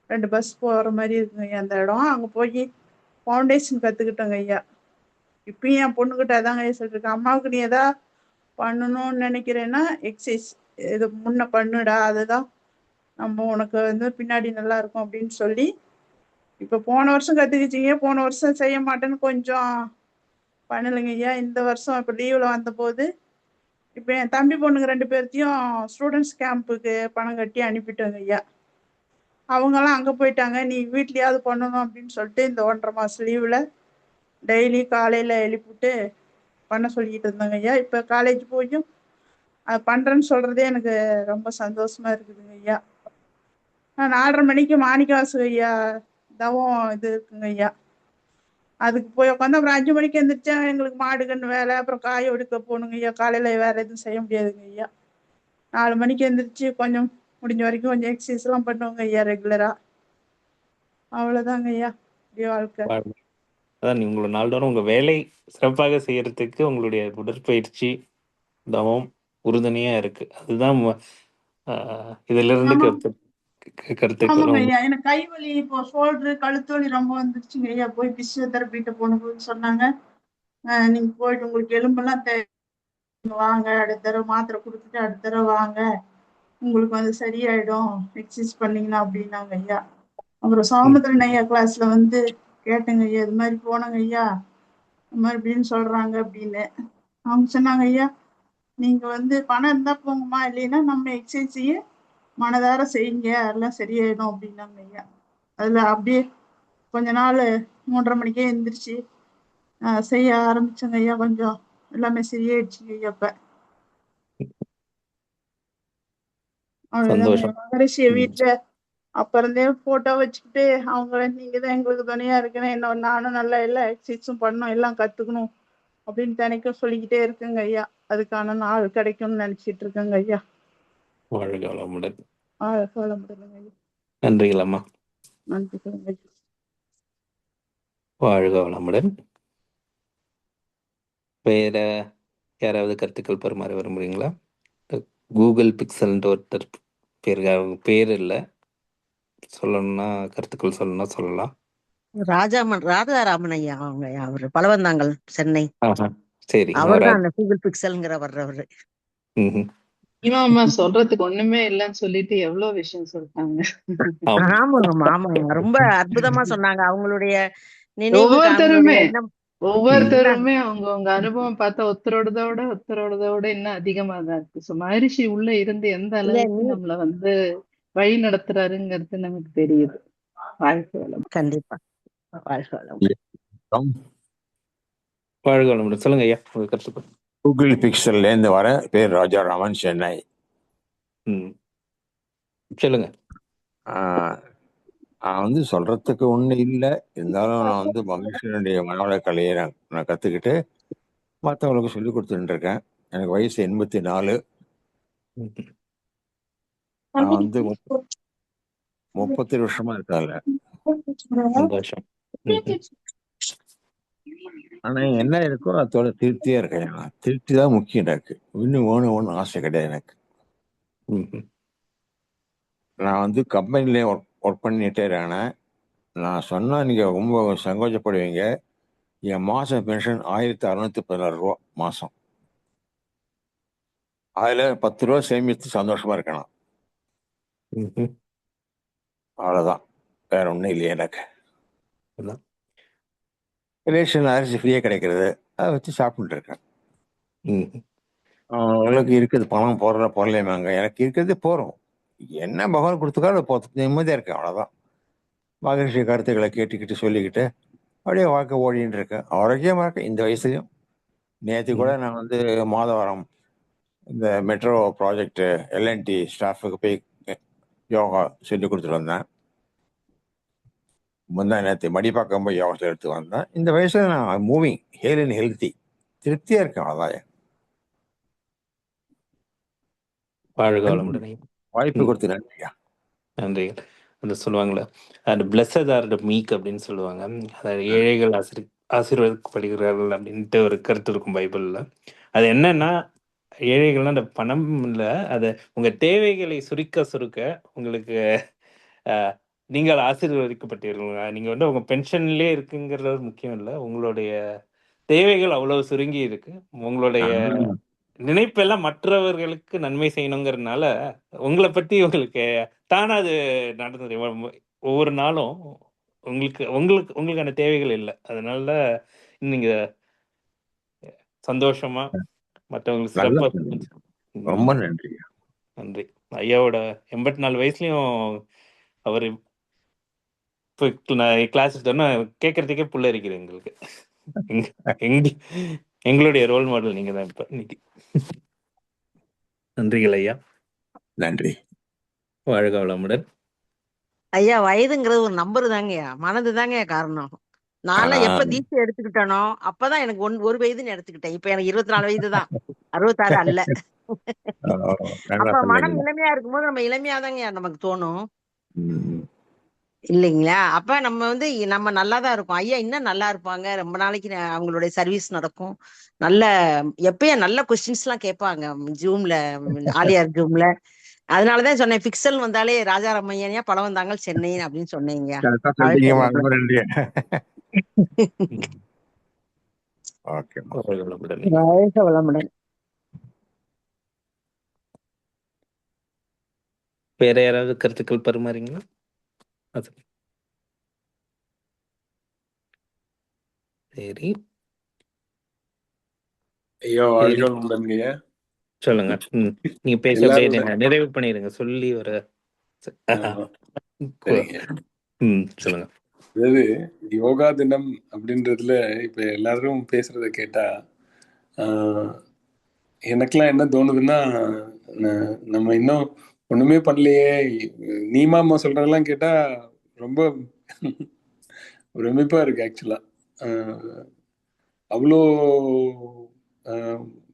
2 பஸ் போகிற மாதிரி இருக்குங்க ஐயா அந்த இடம். அங்கே போய் ஃபவுண்டேஷன் கற்றுக்கிட்டோங்க ஐயா. இப்பயும் என் பொண்ணுக்கிட்ட அதாங்க ஐயா சொல்லியிருக்கேன், அம்மாவுக்கு நீ எதா பண்ணணும்னு நினைக்கிறேன்னா எக்ஸசைஸ் இது முன்ன பண்ணுடா, அதுதான் நம்ம உனக்கு வந்து பின்னாடி நல்லா இருக்கும் அப்படின்னு சொல்லி. இப்போ போன வருஷம் கற்றுக்கிச்சிங்க, போன வருஷம் செய்ய மாட்டேன்னு கொஞ்சம் பண்ணலைங்க ஐயா. இந்த வருஷம் இப்போ லீவில் வந்தபோது இப்போ என் தம்பி பொண்ணுங்க 2 பேர்த்தையும் ஸ்டூடெண்ட்ஸ் கேம்புக்கு பணம் கட்டி அனுப்பிட்டோங்க ஐயா. அவங்கெல்லாம் அங்கே போயிட்டாங்க. நீ வீட்லையாவது பண்ணணும் அப்படின்னு சொல்லிட்டு இந்த 1.5 மாதம் லீவில் டெய்லி காலையில் எழுப்பிவிட்டு பண்ண சொல்லிக்கிட்டு இருந்தாங்க ஐயா. இப்போ காலேஜ் போயும் அது பண்ணுறேன்னு சொல்கிறதே எனக்கு ரொம்ப சந்தோஷமாக இருக்குதுங்க ஐயா. நான் 4:30 மணிக்கு மாணிக்கவாசு ஐயா தவம் இது இருக்குங்க ஐயா. அதுக்கு போய் உட்காந்து அப்புறம் 5 மணிக்கு எழுந்திரிச்சா எங்களுக்கு மாடுகன்னு வேலை, அப்புறம் காய ஒடுக்க போகணுங்க ஐயா. காலையில் வேறு எதுவும் செய்ய முடியாதுங்க ஐயா. 4 மணிக்கு எழுந்திரிச்சு கொஞ்சம் முடிஞ்ச வரைக்கும் கொஞ்சம் எக்ஸசைஸ்லாம் பண்ணுவோங்க ஐயா ரெகுலராக. அவ்வளோதாங்க ஐயா இப்படி வாழ்க்கை. அதான் உங்களோட நாள்தோறும் உங்கள் வேலை சிறப்பாக செய்யறதுக்கு உங்களுடைய உடற்பயிற்சி தவம் உறுதுணையாக இருக்குது. அதுதான் இதிலிருந்து ஆமா கருத்துக்கள் ஆமாங்க ஐயா, எனக்கு கை வலி, இப்போ ஷோல்டரு கழுத்து வலி ரொம்ப வந்துருச்சுங்க ஐயா. போய் பிசியோதெரபிட்ட போனபோது சொன்னாங்க, நீங்க போயிட்டு உங்களுக்கு எலும்பெல்லாம் வாங்க, அடுத்த தடவை மாத்திரை கொடுத்துட்டு அடுத்த தடவை வாங்க, உங்களுக்கு வந்து சரியாயிடும் எக்ஸசைஸ் பண்ணீங்கன்னா அப்படின்னாங்க ஐயா. அப்புறம் சௌமித்திரன் ஐயா கிளாஸ்ல வந்து கேட்டேங்க ஐயா, இது மாதிரி போனாங்க ஐயா, இது மாதிரி அப்படின்னு சொல்றாங்க அப்படின்னு. அவங்க சொன்னாங்க ஐயா, நீங்க வந்து பணம் இருந்தா போங்கம்மா, இல்லைன்னா நம்ம எக்ஸசைஸையே மனதார செய்யுங்க, அதெல்லாம் சரியாயிடும் அப்படின்னாங்க ஐயா. அதுல அப்படியே கொஞ்ச நாள் 3:30 மணிக்கே எந்திரிச்சு செய்ய ஆரம்பிச்சேங்க ஐயா. கொஞ்சம் எல்லாமே சரியாயிடுச்சுங்க ஐயா. இப்ப அவ்வளவுதாங்க ஐயா. சந்தோஷம். மகரிஷிய வீட்டுல அப்ப இருந்தே போட்டோ வச்சுக்கிட்டு அவங்கள நீங்க தான் எங்களுக்கு துணையா இருக்கணும், என்ன நானும் நல்லா எல்லா எக்ஸசைஸும் பண்ணணும், எல்லாம் கத்துக்கணும் அப்படின்னு தினைக்கும் சொல்லிக்கிட்டே இருக்குங்க ஐயா. அதுக்கான நாள் கிடைக்கும்னு நினைச்சிட்டு இருக்கேங்க ஐயா. வாழ்க வளமுடன். சொல்ல முடியலங்க ஐயா. நன்றிகள் அம்மா. நன்றி ஐயா. வாழ்க வளமுடன். வேற யாராவது கருத்துக்கள் பரிமாற விரும்புறீங்களா? கூகுள் பிக்சல்ன்ட்டு ஒருத்தர் பேர் இல்லை, சொல்லணும்னா கருத்துக்கள் சொல்லணும்னா சொல்லலாம். ராதாராமன் ஐயா அவங்க அவரு பலவந்தாங்கல் சென்னை. சரி, அவர்தான் அந்த கூகுள் பிக்சல்ங்கிற வர்றவரு. இவன் சொல்றதுக்கு ஒண்ணுமே இல்லைன்னு சொல்லிட்டு எவ்வளவு விஷயம் சொல்லிட்டாங்க. ஆமாங்கம்மா ஆமாங்க, ரொம்ப அற்புதமா சொன்னாங்க. அவங்களுடைய ஒவ்வொருத்தருமே அவங்க அனுபவம் பார்த்தா ஒருத்தரோடதோட இன்னும் அதிகமா தான் இருக்கு. மகரிஷி உள்ள இருந்து எந்த அளவுக்கு நம்மள வந்து வழி நடத்துறாருங்கிறது நமக்கு தெரியுது. வாழ்க்கை வளம். கண்டிப்பா. வாழ்க்கை வளம். வாழ்க வளமுடன். சொல்லுங்க ஐயா உங்க கருத்து. கூகுள் பிக்சல்ல இருந்து வர பேர் ராஜாராமன், சென்னை. சொல்லுங்க. நான் வந்து சொல்றதுக்கு ஒண்ணு இல்லை, இருந்தாலும் நான் வந்து மகிழ்ச்சியினுடைய மனவள கலையை நான் கத்துக்கிட்டு மற்றவங்களுக்கு சொல்லி கொடுத்துட்டு இருக்கேன். எனக்கு வயசு 84. நான் வந்து 30 வருஷமா இருக்காங்க. ஆனா என்ன இருக்கோ அதோட திருப்தியா இருக்கேன். திருப்தி தான் முக்கியம் எனக்கு. இன்னும் ஒன்றும் ஆசை கிடையாது எனக்கு. நான் வந்து கம்பெனிலே ஒர்க் பண்ணிட்டே இருக்கேன். நான் சொன்னா நீங்க ரொம்ப சங்கோச்சப்படுவீங்க. என் மாசம் பென்ஷன் 1616 ரூபா மாசம். அதுல 10 ரூபா சேமித்து சந்தோஷமா இருக்கணும். அவ்வளவுதான், வேற ஒண்ணும் இல்லையா எனக்கு. ரேஷன் அரிசி ஃப்ரீயா கிடைக்கிறது, அதை வச்சு சாப்பிட்டு இருக்கேன். உங்களுக்கு இருக்குது பணம் போடலையாங்க, எனக்கு இருக்கிறது போறோம். என்ன பகவான் கொடுத்துக்காரு நிம்மதியா இருக்கேன், அவ்வளவுதான். மகிழ்ச்சி கருத்துக்களை கேட்டுக்கிட்டு சொல்லிக்கிட்டு அப்படியே வாழ்க்கை ஓடின்னு இருக்கேன். ஆரோக்கியமா இருக்கேன் இந்த வயசுலையும். நேற்று கூட நான் வந்து மாதவரம் இந்த மெட்ரோ ப்ராஜெக்ட் எல்என்டி ஸ்டாஃபுக்கு போய் யோகா சொல்லி கொடுத்துட்டு வந்தேன். முந்தா நேற்று மடிப்பாக்கம் போய் யோகா எடுத்து வந்தேன். இந்த வயசுல நான் மூவிங் ஹேல் அண்ட் ஹெல்த்தி, திருப்தியா இருக்கேன். அவ்வளோதான். வாய்ப்பு கொடுத்து நன்றியா. நன்றி. அந்த சொல்லுவாங்களே அந்த பிளஸட் ஆர் த மீக் அப்படின்னு சொல்லுவாங்க. அதாவது ஏழைகள் ஆசீர்வதிக்கப்படுகிறார்கள் அப்படின்ட்டு ஒரு கருத்து இருக்கும் பைபிளில். அது என்னன்னா, ஏழைகள்லாம் அந்த பணம் இல்லை, அதை உங்கள் தேவைகளை சுருக்க உங்களுக்கு நீங்கள் ஆசீர்வதிக்கப்பட்டீர்கள். நீங்கள் வந்து உங்கள் பென்ஷன்லேயே இருக்குங்கிறது முக்கியம் இல்லை, உங்களுடைய தேவைகள் அவ்வளவு சுருங்கி இருக்கு. உங்களுடைய நினைப்பெல்லாம் மற்றவர்களுக்கு நன்மை செய்யணுங்கிறதுனால உங்களை பற்றி உங்களுக்கு தானா அது நடந்தது. ஒவ்வொரு நாளும் உங்களுக்கான தேவைகள் இல்லை, அதனால நீங்க சந்தோஷமா மற்றவங்களுக்கு சிறப்பா. ரொம்ப நன்றி. நன்றி. ஐயாவோட 84 வயசுலயும் அவரு கிளாஸ் கேட்கறதுக்கே புள்ள இருக்குது எங்களுக்கு. எங்களுடைய ரோல் மாடல் நீங்க தான் இப்ப இன்னைக்கு. நன்றிகள் ஐயா. நன்றி. வாழ்க வளமுடன். ஐயா, வயதுங்கிறது ஒரு நம்பர் தாங்கய்யா, மனது தாங்கய்யா காரணம். நான்லாம் எப்ப தீட்சை எடுத்துக்கிட்டனோ அப்பதான் எனக்கு ஒரு வயதுன்னு எடுத்துக்கிட்டேன். இப்ப எனக்கு 24 வயது தான், 66 அல்ல. அப்ப மனம் இளமையா இருக்கும்போது நம்ம இளமையாதாங்கய்யா நமக்கு தோணும் இல்லைங்களா? அப்ப நம்ம வந்து நம்ம நல்லாதான் இருப்போம். ஐயா இன்னும் நல்லா இருப்பாங்க, ரொம்ப நாளைக்கு அவங்களுடைய சர்வீஸ் நடக்கும். நல்ல எப்பயும் நல்ல கொஸ்டின்ஸ் எல்லாம் கேட்பாங்க ஜூம்ல, ஆலியார் ஜூம்ல. அதனாலதான் சொன்னேன் பிக்சல் வந்தாலே ராஜாராமையா படம் வந்தாங்க சென்னை அப்படின்னு சொன்னீங்க. கரெக்டா வாழ்க சொல்லிட்டீங்கம்மா, வளமுடன். ரொம்ப நன்றி. ஓகேம்மா. வாழ்க வளமுடன் ஐயா. வாழ்க வளமுடன். வேற யாராவது கருத்துக்கள் பரிமாறீங்களா? அது சரி, ஐயா வாழ்க வளமுடன் ஐயா. சொல்லுங்க. நீங்க பேச எல்லாரும் அப்படியே நிறைவு பண்ணிடுங்க. சொல்லி ஒரு சரிங்க. சொல்லுங்க. அதாவது யோகா தினம் அப்படின்றதுல இப்ப எல்லாரும் பேசுறத கேட்டா எனக்கெல்லாம் என்ன தோணுதுன்னா, நம்ம இன்னும் ஒண்ணுமே பண்ணலையே. நீமாமா சொல்றதெல்லாம் கேட்டா ரொம்ப பிரமிப்பா இருக்கு ஆக்சுவலா. அவ்வளோ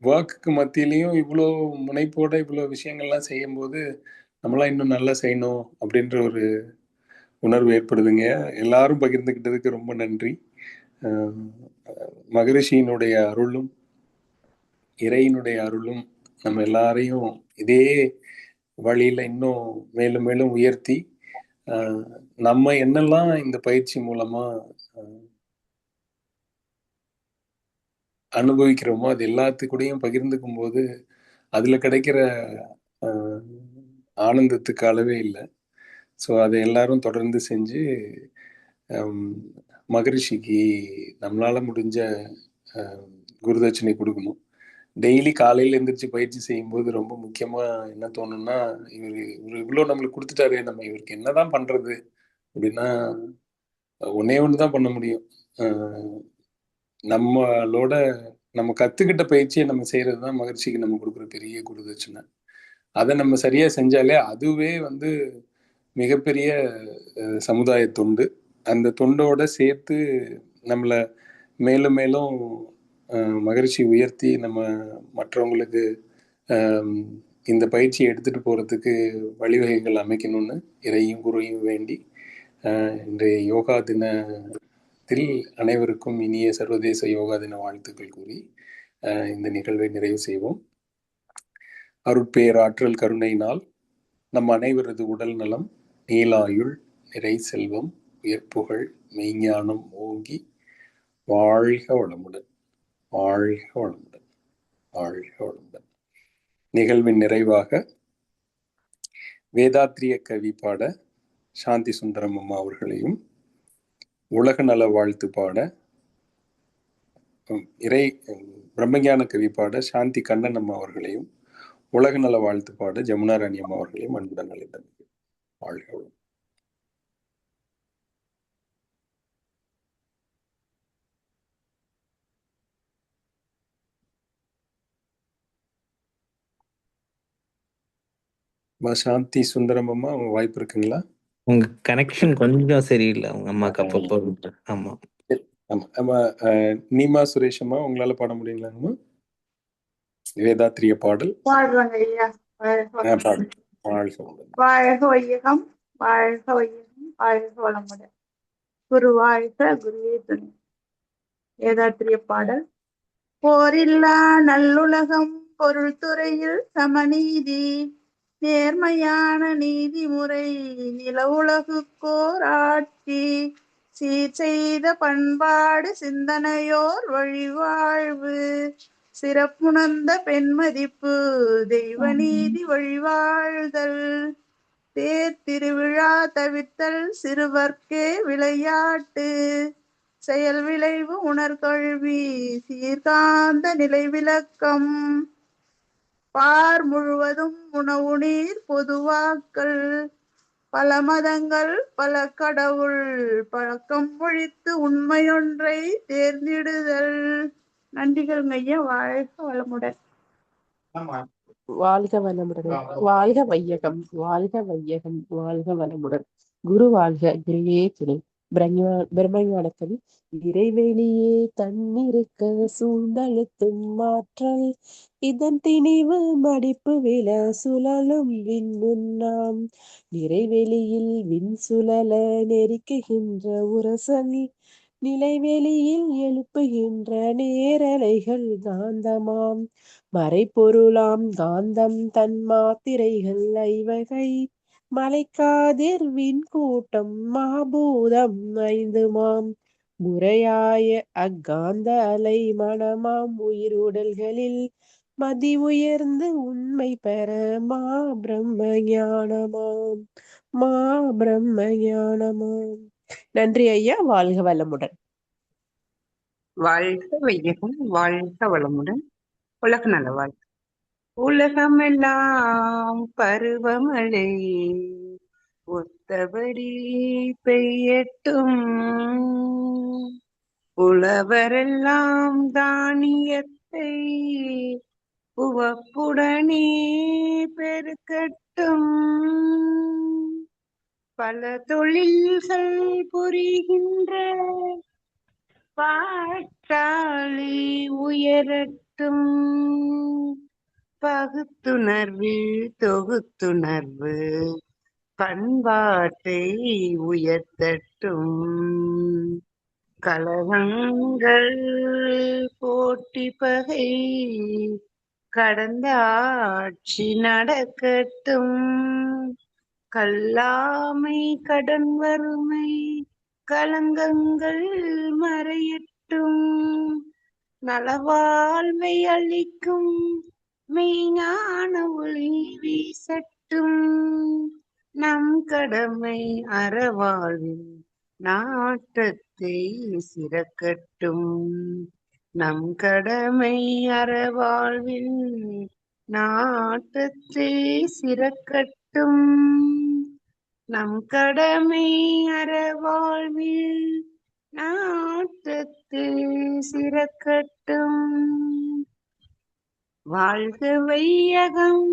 ஒர்க்குக்கு மத்தியிலையும் இவ்வளோ முனைப்போட இவ்வளோ விஷயங்கள்லாம் செய்யும்போது நம்மளாம் இன்னும் நல்லா செய்யணும் அப்படின்ற ஒரு உணர்வு ஏற்படுதுங்க. எல்லாரும் பகிர்ந்துக்கிட்டதுக்கு ரொம்ப நன்றி. மகரிஷியினுடைய அருளும் இறையினுடைய அருளும் நம்ம எல்லாரையும் இதே வழியில இன்னும் மேலும் மேலும் உயர்த்தி நம்ம என்னெல்லாம் இந்த பயிற்சி மூலமா அனுபவிக்கிறோமோ அது எல்லாத்துக்கூடையும் பகிர்ந்துக்கும் போது அதுல கிடைக்கிற ஆனந்தத்துக்கு அளவே இல்லை. ஸோ அதை எல்லாரும் தொடர்ந்து செஞ்சு மகரிஷிக்கு நம்மளால முடிஞ்ச குருதட்சணை கொடுக்கணும். டெய்லி காலையில் எழுந்திரிச்சு பயிற்சி செய்யும்போது ரொம்ப முக்கியமா என்ன தோணும்னா, இவர் இவ்வளோ நம்மளுக்கு கொடுத்துட்டாரு, நம்ம இவருக்கு என்னதான் பண்றது அப்படின்னா ஒன்னே ஒன்று தான் பண்ண முடியும். நம்மளோட நம்ம கத்துக்கிட்ட பயிற்சியை நம்ம செய்யறது தான் மகிழ்ச்சிக்கு நம்ம கொடுக்குற பெரிய குருதட்சணை. அதை நம்ம சரியா செஞ்சாலே அதுவே மிகப்பெரிய சமுதாய தொண்டு. அந்த தொண்டோட சேர்த்து நம்மளை மேலும் மேலும் மகிழ்ச்சி உயர்த்தி நம்ம மற்றவங்களுக்கு இந்த பயிற்சியை எடுத்துட்டு போறதுக்கு வழிவகைகள் அமைக்கணும்னு இறையும் குருவையும் வேண்டி இன்றைய யோகா தினத்தில் அனைவருக்கும் இனிய சர்வதேச யோகா தின வாழ்த்துக்கள் கூறி இந்த நிகழ்வை நிறைவு செய்வோம். அருட்பேராற்றல் கருணையினால் நம் அனைவரது உடல் நலம், நீலாயுள், நிறை செல்வம், உயர்ப்புகள், மெய்ஞானம் ஓங்கி வாழ்க வளமுடன், வாழ்க வளமுடன், வாழ்க வளமுடன். நிகழ்வின் நிறைவாக வேதாத்திரிய கவி பாட சாந்தி சுந்தரம் அம்மா அவர்களையும், உலக நல வாழ்த்து பாட பிரம்மஞான கவி பாட சாந்தி கண்ணன் அம்மா அவர்களையும், உலக நல வாழ்த்து பாட ஜமுனா ராணி அம்மா அவர்களையும் அன்புடன் அழைத்தனர். வாழ்க வளமுடன். சாந்தி சுந்தரம் அம்மா அவங்க வாய்ப்பு இருக்குங்களா? உங்க கனெக்ஷன் கொஞ்சம் சரியில்லை உங்க அம்மாக்கு அப்பப்போ. ஆமா ஆமா. நீமா சுரேஷ் அம்மா உங்களால பாட முடியுங்களாங்கம்மா? வேதாத்திரிய பாடல் பாடுறாங்க ஐயா. வாழ்க வையகம், வாழ்க வையகம், வாழ்க வளமுடன். குரு வாழ்க, குருவே துணை. வேதாத்திரிய பாடல். போரில்லா நல்லுலகம், பொருள் துறையில் சமநீதி, நேர்மையான நீதிமுறை, நில உலகுக்கோர் ஆட்சி, சீர் செய்த பண்பாடு சிந்தனையோர் வழிவாழ்வு, சிறப்புணர்ந்த பெண்மதிப்பு, தெய்வ நீதி வழிவாழ்தல், தேர் திருவிழா தவிர்த்தல், சிறுவர்க்கே விளையாட்டு, செயல் விளைவு உணர்கல்வி, சீர்காந்த நிலை விளக்கம், பார் முழுவதும் உணவு நீர் பொதுவாக்கல், பல மதங்கள் பல கடவுள் பழக்கம் ஒழித்து உண்மையொன்றை தேர்ந்திடுதல். நன்றிகள் ஐயா. வாழ்க வளமுடன். வாழ்க வளமுடன். வாழ்க வையகம், வாழ்க வையகம், வாழ்க வளமுடன். குரு வாழ்க, குருவே துணை. பிரம்மஞானக்கவி. இறைவெளியே தன்னிருக்க சூழ்ந்தழுத்தும் மாற்றல், இதன் திணிவு மடிப்பு வில சுழலும் விண்ணுண்ணாம், நிறைவெளியில் விண் சுழல நெருக்குகின்ற உரசல், நிலைவெளியில் எழுப்புகின்ற நேரலைகள் காந்தமாம். மறைப்பொருளாம் காந்தம் தன் மாத்திரைகள் ஐவகை. மலைக்காதிர்வின் கூட்டம் மாபூதம் ஐந்துமாம். முறையாய அக்காந்த அலை மனமாம் உயிருடல்களில் மதி உயர்ந்து உண்மை பெற மா பிரம்ம ஞானமாம். மா பிரம்ம ஞானமாம். நன்றி ஐயா. வாழ்க வளமுடன். வாழ்க வையகம், வாழ்க வளமுடன், உலக நல வாழ்க. உலகமெல்லாம் பருவமழை ஒத்தபடி பெய்யட்டும். உழவரெல்லாம் தானியத்தை உவப்புடனே பெருக்கட்டும். பல தொழில்கள் புரிகின்ற பாட்டாளி உயரட்டும். பகுத்துணர்வு தொகுத்துணர்வு பண்பாட்டை உயர்த்தட்டும். கலகங்கள் போட்டி பகை கடந்த ஆட்சி நடக்கட்டும். கல்லாமை கடன் வறுமை கலங்கங்கள் மறையட்டும். நலவாழ்வை அளிக்கும் மெய்ஞான ஒளி வீசட்டும். நம் கடமை அறவாழ்வில் நாட்டத்தை சிறக்கட்டும். நம் கடமை அறவாழ்வில் நாட்டத்தை சிறக்கட்டும். நம் கடமை அறவாழ்வில் நாட்டத்தை சிறக்கட்டும். வாழ்க வையகம்,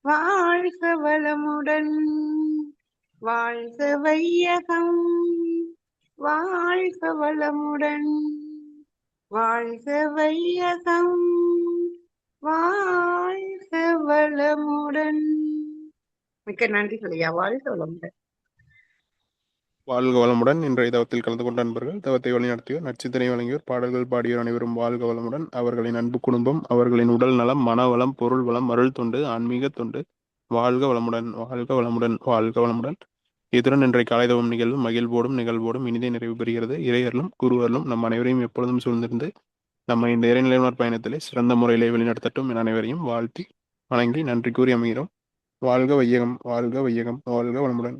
வாழ்க வளமுடன். வாழ்க வையகம், வாழ்க வளமுடன். வாழ்க வையகம், வாழ்க வளமுடன். மிக்க நன்றிகள் ஐயா. வாழ்க வளமுடன். வாழ்க வளமுடன். இன்றைய தவத்தில் கலந்து கொண்ட நண்பர்கள், தவத்தை வழிநடத்தியோர், நற்சிந்தனை வழங்கியோர், பாடல்கள் பாடியோர் அனைவரும் வாழ்க வளமுடன். அவர்களின் அன்பு குடும்பம், அவர்களின் உடல் நலம், மனவளம், பொருள் வளம், அருள் தொண்டு, ஆன்மீக தொண்டு வாழ்க வளமுடன், வாழ்க வளமுடன், வாழ்க வளமுடன். இத்துடன் இன்றைய காலை தவம் நிகழ்வு மகிழ்வோடும் நிகழ்வோடும் இனிதே நிறைவு பெறுகிறது. இறையர்களும் குருவர்களும் நம் அனைவரையும் எப்பொழுதும் சூழ்ந்திருந்து நம்ம இந்த இறைநிலையுணர் பயணத்திலே சிறந்த முறையிலே வழிநடத்தட்டும் என அனைவரையும் வாழ்த்தி வணங்கி நன்றி கூறி அமைகிறோம். வாழ்க வையகம், வாழ்க வையகம், வாழ்க வளமுடன்.